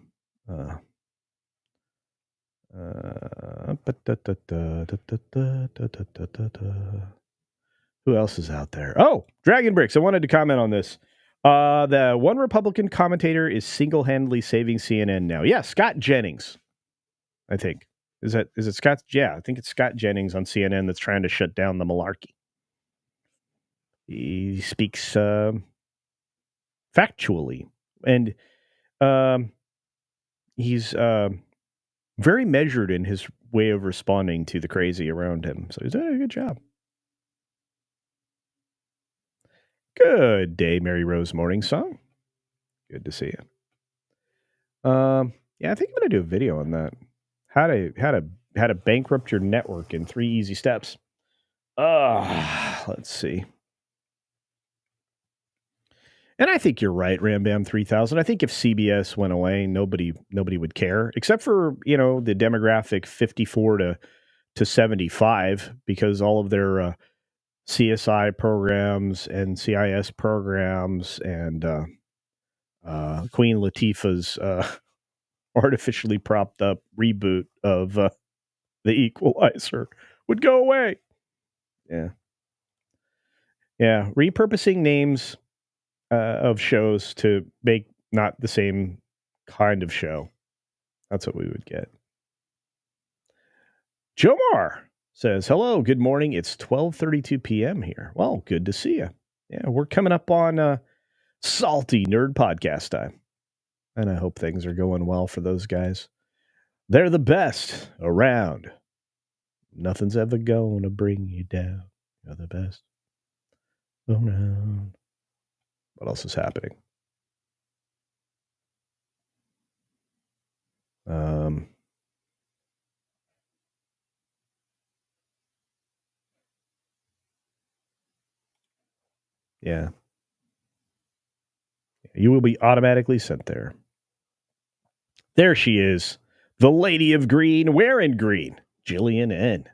Speaker 2: Who else is out there? Oh, Dragon Bricks. I wanted to comment on this. The one Republican commentator is single-handedly saving CNN now. Yeah, Scott Jennings, I think. Is it Scott? Yeah, I think it's Scott Jennings on CNN that's trying to shut down the malarkey. He speaks factually, and he's very measured in his way of responding to the crazy around him. So he's doing a good job. Good day, Mary Rose Morning Song. Good to see you. Yeah, I think I'm gonna do a video on that. How to bankrupt your network in 3 easy steps. Let's see. And I think you're right, Rambam 3000. I think if CBS went away, nobody would care, except for the demographic 54 to 75, because all of their CSI programs and CIS programs and Queen Latifah's artificially propped up reboot of The Equalizer would go away. Yeah. Repurposing names of shows to make not the same kind of show. That's what we would get. Jomar says, hello, good morning. It's 12:32 p.m. here. Well, good to see you. Yeah, we're coming up on salty nerd podcast time. And I hope things are going well for those guys. They're the best around. Nothing's ever gonna bring you down. You're the best around. What else is happening? Yeah. You will be automatically sent there. There she is. The Lady of Green, wearing green. Jillian N.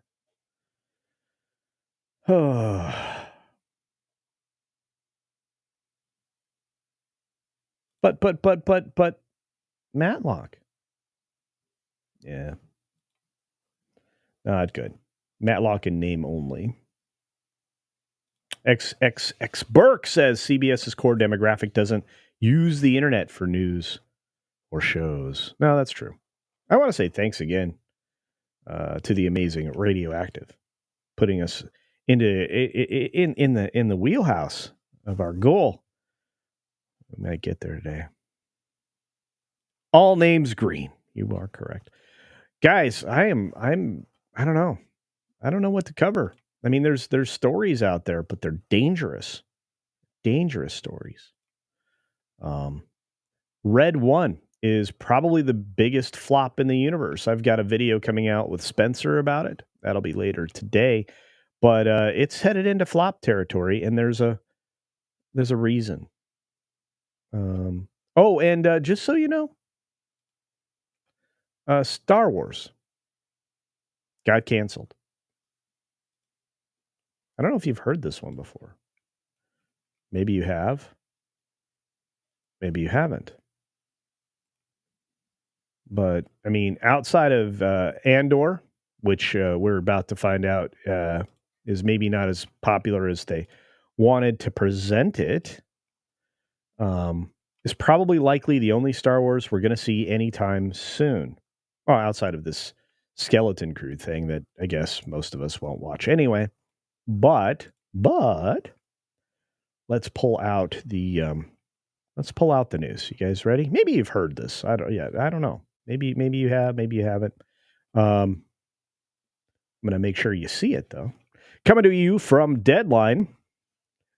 Speaker 2: But Matlock. Yeah. Not good. Matlock in name only. XXX Burke says CBS's core demographic doesn't use the internet for news or shows. No, that's true. I want to say thanks again to the amazing Radioactive, putting us in the wheelhouse of our goal. We might get there today. All names green. You are correct, guys. I don't know. I don't know what to cover. I mean, there's stories out there, but they're dangerous stories. Red One is probably the biggest flop in the universe. I've got a video coming out with Spencer about it. That'll be later today, but it's headed into flop territory, and there's a reason. And just so you know, Star Wars got canceled. I don't know if you've heard this one before. Maybe you have. Maybe you haven't. But, I mean, outside of Andor, which we're about to find out is maybe not as popular as they wanted to present it, is probably likely the only Star Wars we're going to see anytime soon. Well, outside of this Skeleton Crew thing that I guess most of us won't watch anyway. But let's pull out the news. You guys ready? Maybe you've heard this. I don't know. Maybe you have, maybe you haven't. I'm going to make sure you see it though. Coming to you from Deadline,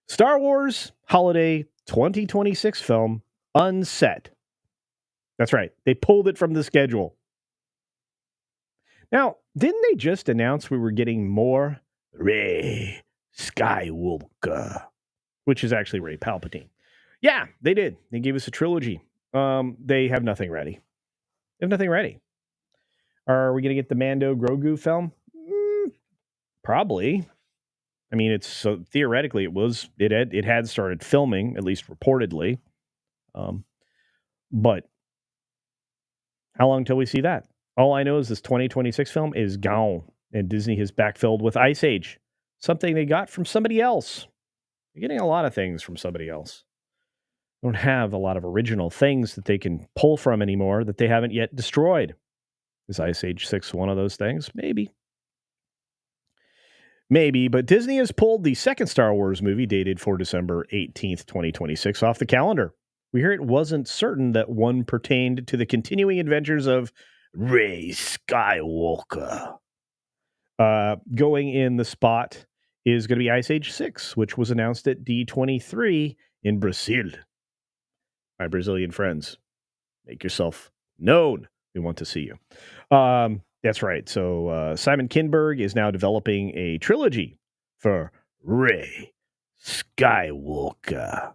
Speaker 2: Star Wars Holiday 2026 film unset. That's right. They pulled it from the schedule. Now, didn't they just announce we were getting more Rey Skywalker, which is actually Rey Palpatine? Yeah, they did. They gave us a trilogy. They have nothing ready. They have nothing ready. Are we going to get the Mando Grogu film? Probably. I mean, it's so theoretically it had started filming, at least reportedly. But how long till we see that? All I know is this 2026 film is gone, and Disney has backfilled with Ice Age, something they got from somebody else. They're getting a lot of things from somebody else. Don't have a lot of original things that they can pull from anymore that they haven't yet destroyed. Is Ice Age 6 one of those things? Maybe. Maybe, but Disney has pulled the second Star Wars movie, dated for December 18th, 2026, off the calendar. We hear it wasn't certain that one pertained to the continuing adventures of Rey Skywalker. Going in the spot is going to be Ice Age 6, which was announced at D23 in Brazil. My Brazilian friends, make yourself known. We want to see you. That's right. So Simon Kinberg is now developing a trilogy for Rey Skywalker.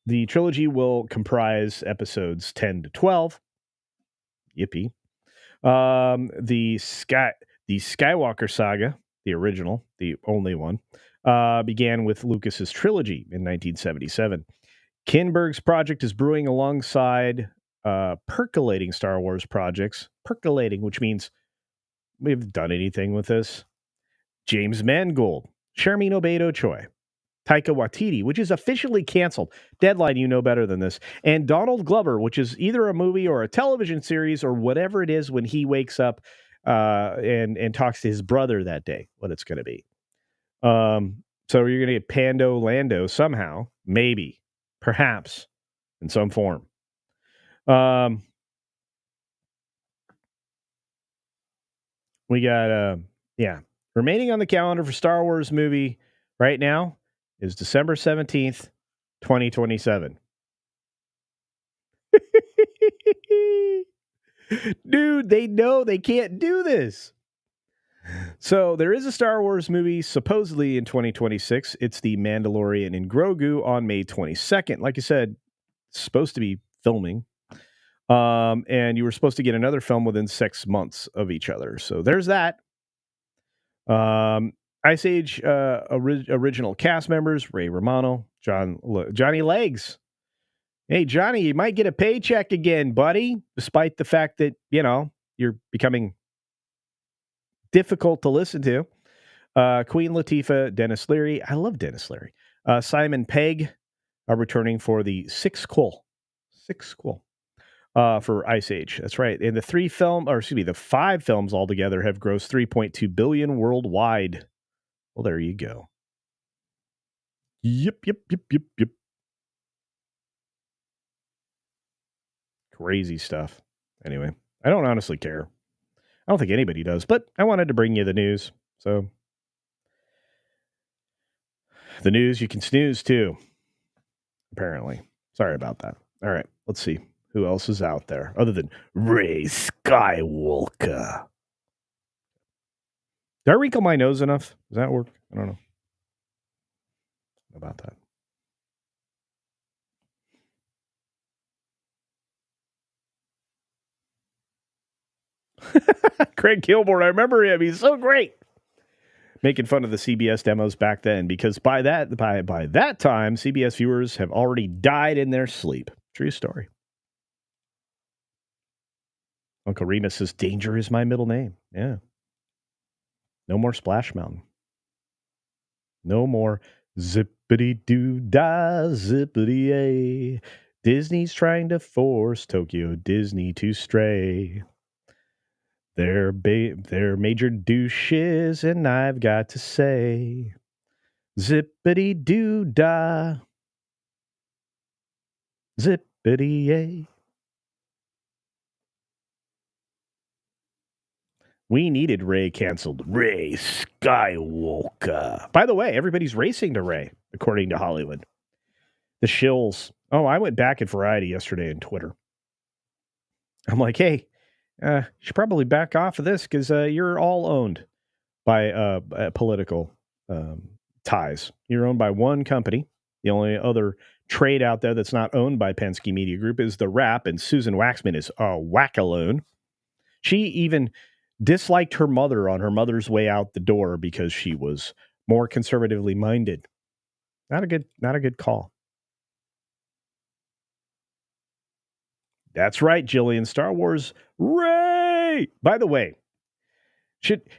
Speaker 2: The trilogy will comprise episodes 10 to 12. Yippee. The Skywalker saga, the original, the only one, began with Lucas's trilogy in 1977. Kinberg's project is brewing alongside percolating Star Wars projects. Percolating, which means we haven't done anything with this. James Mangold, Sharmeen Obaid-Choi, Taika Waititi, which is officially canceled. Deadline, you know better than this. And Donald Glover, which is either a movie or a television series or whatever it is when he wakes up and talks to his brother that day, what it's going to be. So you're going to get Pando Lando somehow, maybe, perhaps, in some form. We got, remaining on the calendar for Star Wars movie right now is December 17th, 2027. Dude, they know they can't do this. So there is a Star Wars movie supposedly in 2026. It's The Mandalorian and Grogu on May 22nd. Like I said, it's supposed to be filming. And you were supposed to get another film within 6 months of each other. So there's that. Ice Age original cast members, Ray Romano, Johnny Legs. Hey, Johnny, you might get a paycheck again, buddy, despite the fact that, you're becoming difficult to listen to. Queen Latifah, Dennis Leary. I love Dennis Leary. Simon Pegg are returning for the sixth sequel for Ice Age. That's right. And the 5 films altogether have grossed $3.2 billion worldwide. Well, there you go. Yep. Crazy stuff. Anyway, I don't honestly care. I don't think anybody does, but I wanted to bring you the news. So, the news you can snooze too, apparently. Sorry about that. All right, let's see who else is out there other than Rey Skywalker. Did I wrinkle my nose enough? Does that work? I don't know about that. Craig Kilborn, I remember him. He's so great. Making fun of the CBS demos back then, because by that time, CBS viewers have already died in their sleep. True story. Uncle Remus says, "Danger is my middle name." Yeah. No more Splash Mountain. No more zippity-doo-dah, zippity-a. Disney's trying to force Tokyo Disney to stray. They're major douches, and I've got to say, zippity-doo-dah, zippity-a. We needed Rey canceled. Rey Skywalker. By the way, everybody's racing to Rey, according to Hollywood. The shills. Oh, I went back at Variety yesterday on Twitter. I'm like, hey, you should probably back off of this because you're all owned by political ties. You're owned by one company. The only other trade out there that's not owned by Penske Media Group is The Wrap, and Susan Waxman is a whack-a-loon. She even disliked her mother on her mother's way out the door because she was more conservatively minded. Not a good call. That's right, Jillian. Star Wars Rey. By the way,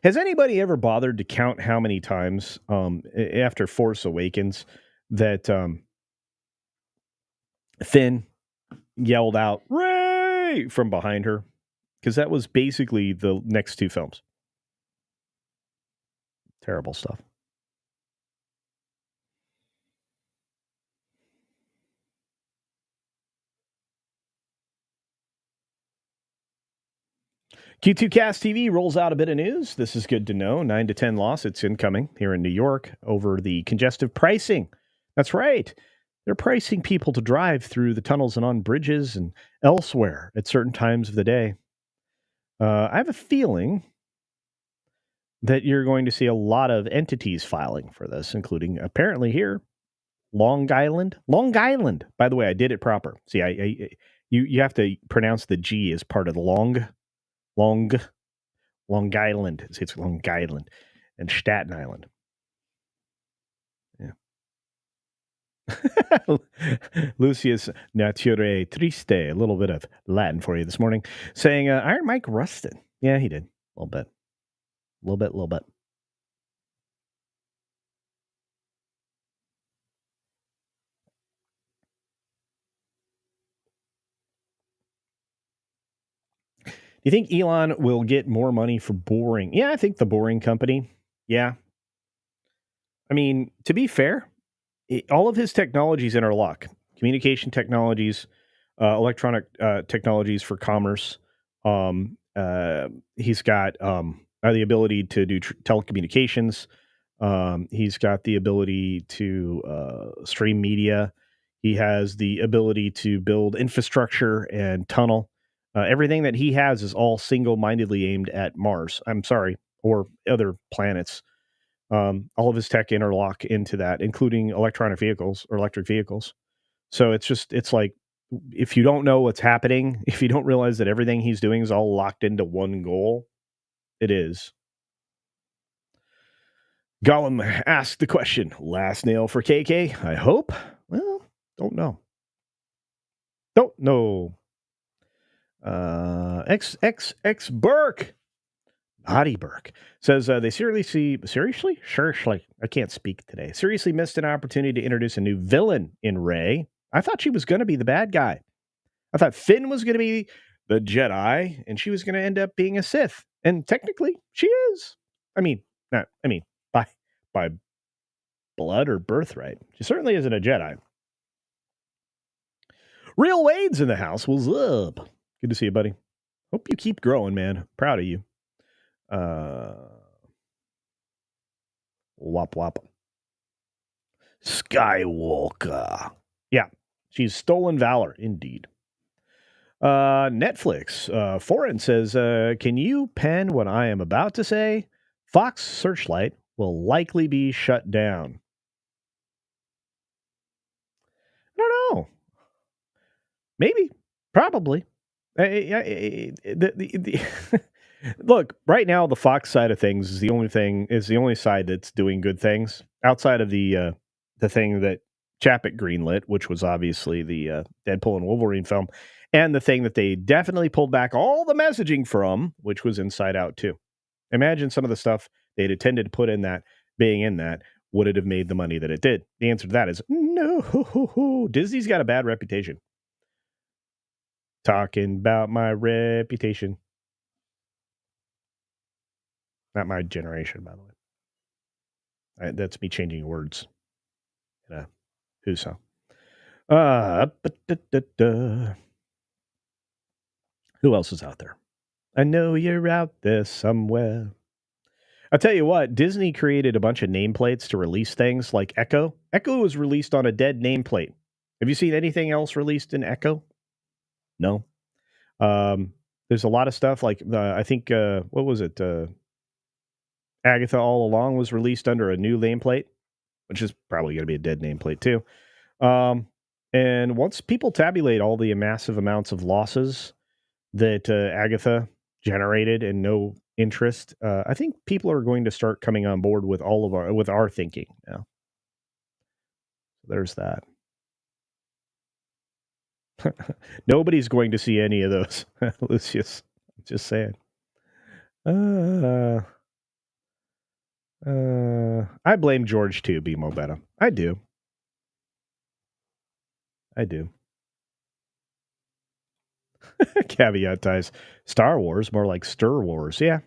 Speaker 2: has anybody ever bothered to count how many times after Force Awakens that Finn yelled out Rey from behind her? Because that was basically the next two films. Terrible stuff. Q2Cast TV rolls out a bit of news. This is good to know. 9 to 10 loss. It's incoming here in New York over the congestive pricing. That's right. They're pricing people to drive through the tunnels and on bridges and elsewhere at certain times of the day. I have a feeling that you're going to see a lot of entities filing for this, including apparently here, Long Island. Long Island. By the way, I did it proper. See, you have to pronounce the G as part of the Long Island. It's Long Island and Staten Island. Yeah. Lucius Nature Triste, a little bit of Latin for you this morning, saying Iron Mike rusted. Yeah, he did. A little bit. Do you think Elon will get more money for Boring? Yeah, I think the Boring Company. Yeah. I mean, to be fair, all of his technologies interlock. Communication technologies, electronic technologies for commerce. He's got the ability to do telecommunications. He's got the ability to stream media. He has the ability to build infrastructure and tunnel. Everything that he has is all single-mindedly aimed at Mars. I'm sorry, or other planets. All of his tech interlock into that, including electric vehicles. So it's like, if you don't know what's happening, if you don't realize that everything he's doing is all locked into one goal, it is. Gollum asked the question, last nail for KK, I hope? Well, don't know. XXX Burke. Hottie Burke says they seriously, I can't speak today. Seriously missed an opportunity to introduce a new villain in Rey. I thought she was going to be the bad guy. I thought Finn was going to be the Jedi, and she was going to end up being a Sith. And technically, she is. By blood or birthright, she certainly isn't a Jedi. Real Wade's in the house. What's up? Good to see you, buddy. Hope you keep growing, man. Proud of you. Wop wop. Skywalker. Yeah, she's stolen valor, indeed. Netflix. Foreign says, can you pen what I am about to say? Fox Searchlight will likely be shut down. I don't know. Maybe. Probably. Look, right now the Fox side of things is the only side that's doing good things outside of the thing that Chapek greenlit, which was obviously the Deadpool and Wolverine film, and the thing that they definitely pulled back all the messaging from, which was Inside Out 2. Imagine some of the stuff they'd intended to put in that, being in that, would it have made the money that it did? The answer to that is no. Disney's got a bad reputation. Talking about my reputation. Not my generation, by the way. That's me changing words. Who's so? Who else is out there? I know you're out there somewhere. I'll tell you what, Disney created a bunch of nameplates to release things like Echo. Echo was released on a dead nameplate. Have you seen anything else released in Echo? No. There's a lot of stuff like, I think, what was it? Agatha All Along was released under a new nameplate, which is probably going to be a dead nameplate too. And once people tabulate all the massive amounts of losses that Agatha generated and no interest, I think people are going to start coming on board with our thinking now. There's that. Nobody's going to see any of those, Lucius. Just saying. I blame George too, Bimo Beta. I do. Caveat ties. Star Wars, more like Stir Wars. Yeah.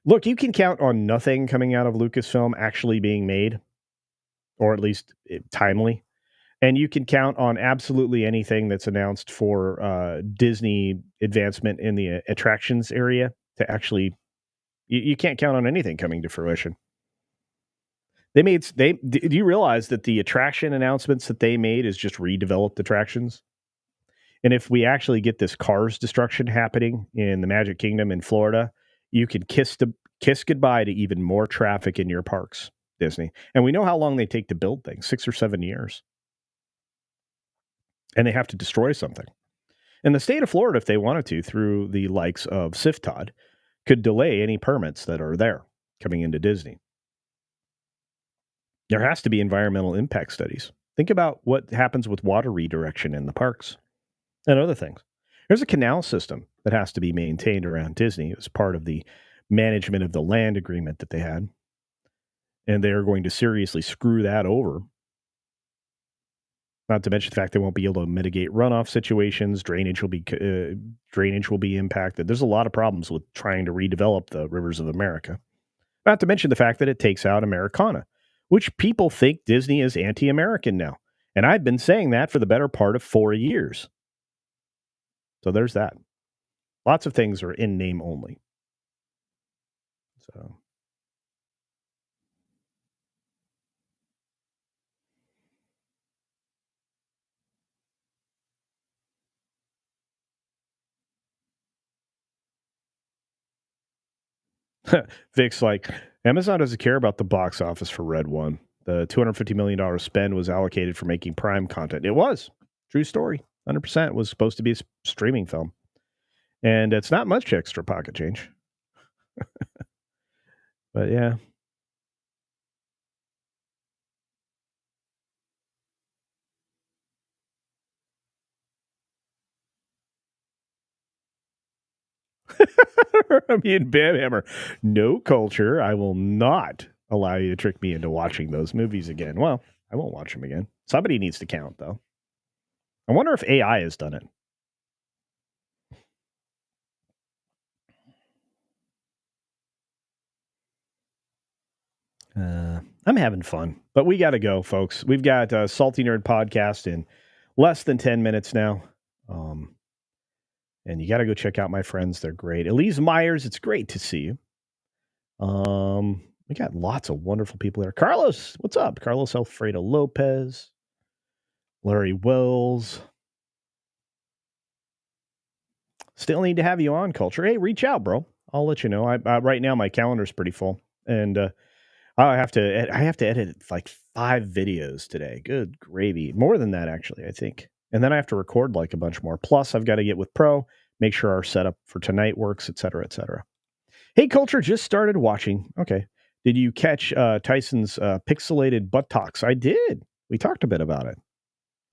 Speaker 2: Look, you can count on nothing coming out of Lucasfilm actually being made, or at least timely. And you can count on absolutely anything that's announced for Disney advancement in the attractions area to actually. You can't count on anything coming to fruition. Do you realize that the attraction announcements that they made is just redeveloped attractions? And if we actually get this Cars destruction happening in the Magic Kingdom in Florida, you can kiss goodbye to even more traffic in your parks, Disney. And we know how long they take to build things, 6 or 7 years. And they have to destroy something. And the state of Florida, if they wanted to, through the likes of SIFTOD, could delay any permits that are there coming into Disney. There has to be environmental impact studies. Think about what happens with water redirection in the parks and other things. There's a canal system that has to be maintained around Disney. It was part of the management of the land agreement that they had. And they're going to seriously screw that over. Not to mention the fact they won't be able to mitigate runoff situations. Drainage will be impacted. There's a lot of problems with trying to redevelop the rivers of America. Not to mention the fact that it takes out Americana, which people think Disney is anti-American now. And I've been saying that for the better part of 4 years. So there's that. Lots of things are in name only. So. Vic's like, Amazon doesn't care about the box office for Red One. The $250 million spend was allocated for making Prime content. It was. True story. 100% was supposed to be a streaming film. And it's not much extra pocket change. But yeah. I mean, Bamhammer, no culture. I will not allow you to trick me into watching those movies again. Well, I won't watch them again. Somebody needs to count, though. I wonder if AI has done it. I'm having fun, but we got to go, folks. We've got a Salty Nerd podcast in less than 10 minutes now. And you got to go check out my friends. They're great. Elise Myers, it's great to see you. We got lots of wonderful people there. Carlos, what's up? Carlos Alfredo Lopez, Larry Wells. Still need to have you on, Culture. Hey, reach out, bro. I'll let you know. Right now my calendar's pretty full, and I have to edit like 5 videos today. Good gravy. More than that, actually, I think. And then I have to record like a bunch more. Plus, I've got to get with Pro, make sure our setup for tonight works, et cetera, et cetera. Hey, Culture, just started watching. Okay. Did you catch Tyson's pixelated buttocks? I did. We talked a bit about it.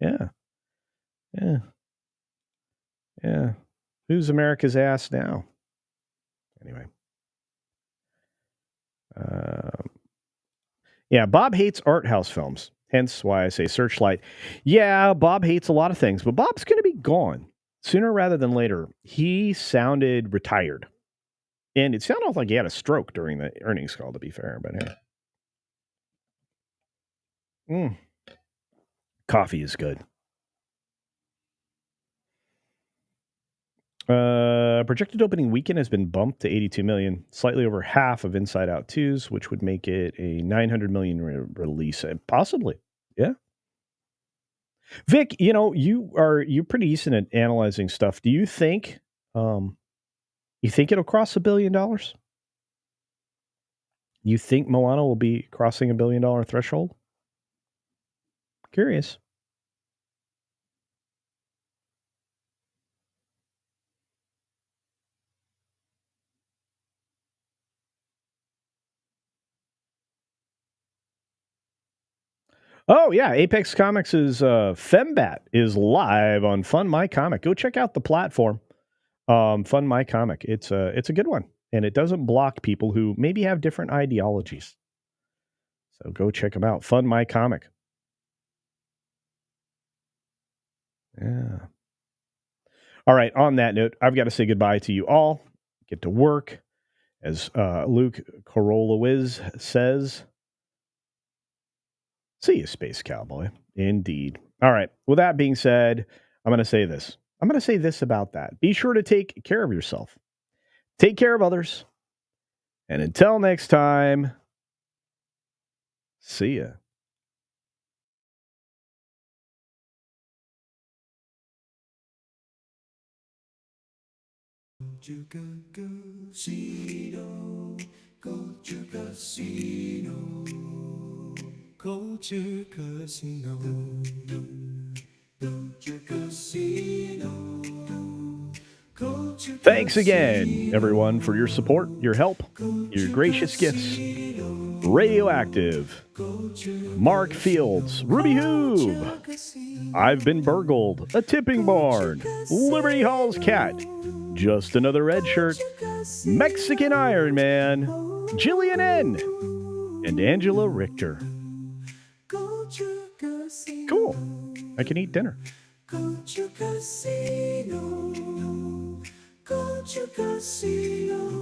Speaker 2: Yeah. Who's America's ass now? Anyway. Yeah, Bob hates art house films. Hence why I say Searchlight. Yeah, Bob hates a lot of things, but Bob's going to be gone sooner rather than later. He sounded retired. And it sounded like he had a stroke during the earnings call, to be fair. But hey. Coffee is good. Projected opening weekend has been bumped to 82 million, slightly over half of Inside Out 2's, which would make it a 900 million release. Possibly. Yeah. Vic, you're pretty decent at analyzing stuff. Do you think it'll cross $1 billion? You think Moana will be crossing $1 billion threshold? Curious. Oh, yeah. Apex Comics' Fembat is live on Fun My Comic. Go check out the platform. Fun My Comic. It's a good one. And it doesn't block people who maybe have different ideologies. So go check them out. Fun My Comic. Yeah. All right. On that note, I've got to say goodbye to you all. Get to work. As Luke Corolla Wiz says, see you, Space Cowboy. Indeed. All right. With that being said, I'm going to say this. I'm going to say this about that. Be sure to take care of yourself. Take care of others. And until next time, see ya.
Speaker 1: CultureCasino, CultureCasino, CultureCasino, CultureCasino.
Speaker 2: Thanks again, everyone, for your support, your help, your gracious gifts. Radioactive, Mark Fields, Ruby Hoob, I've Been Burgled, A Tipping Barn, Liberty Hall's Cat, Just Another Red Shirt, Mexican Iron Man, Jillian N., and Angela Richter. Cool. I can eat dinner.
Speaker 1: CultureCasino, CultureCasino.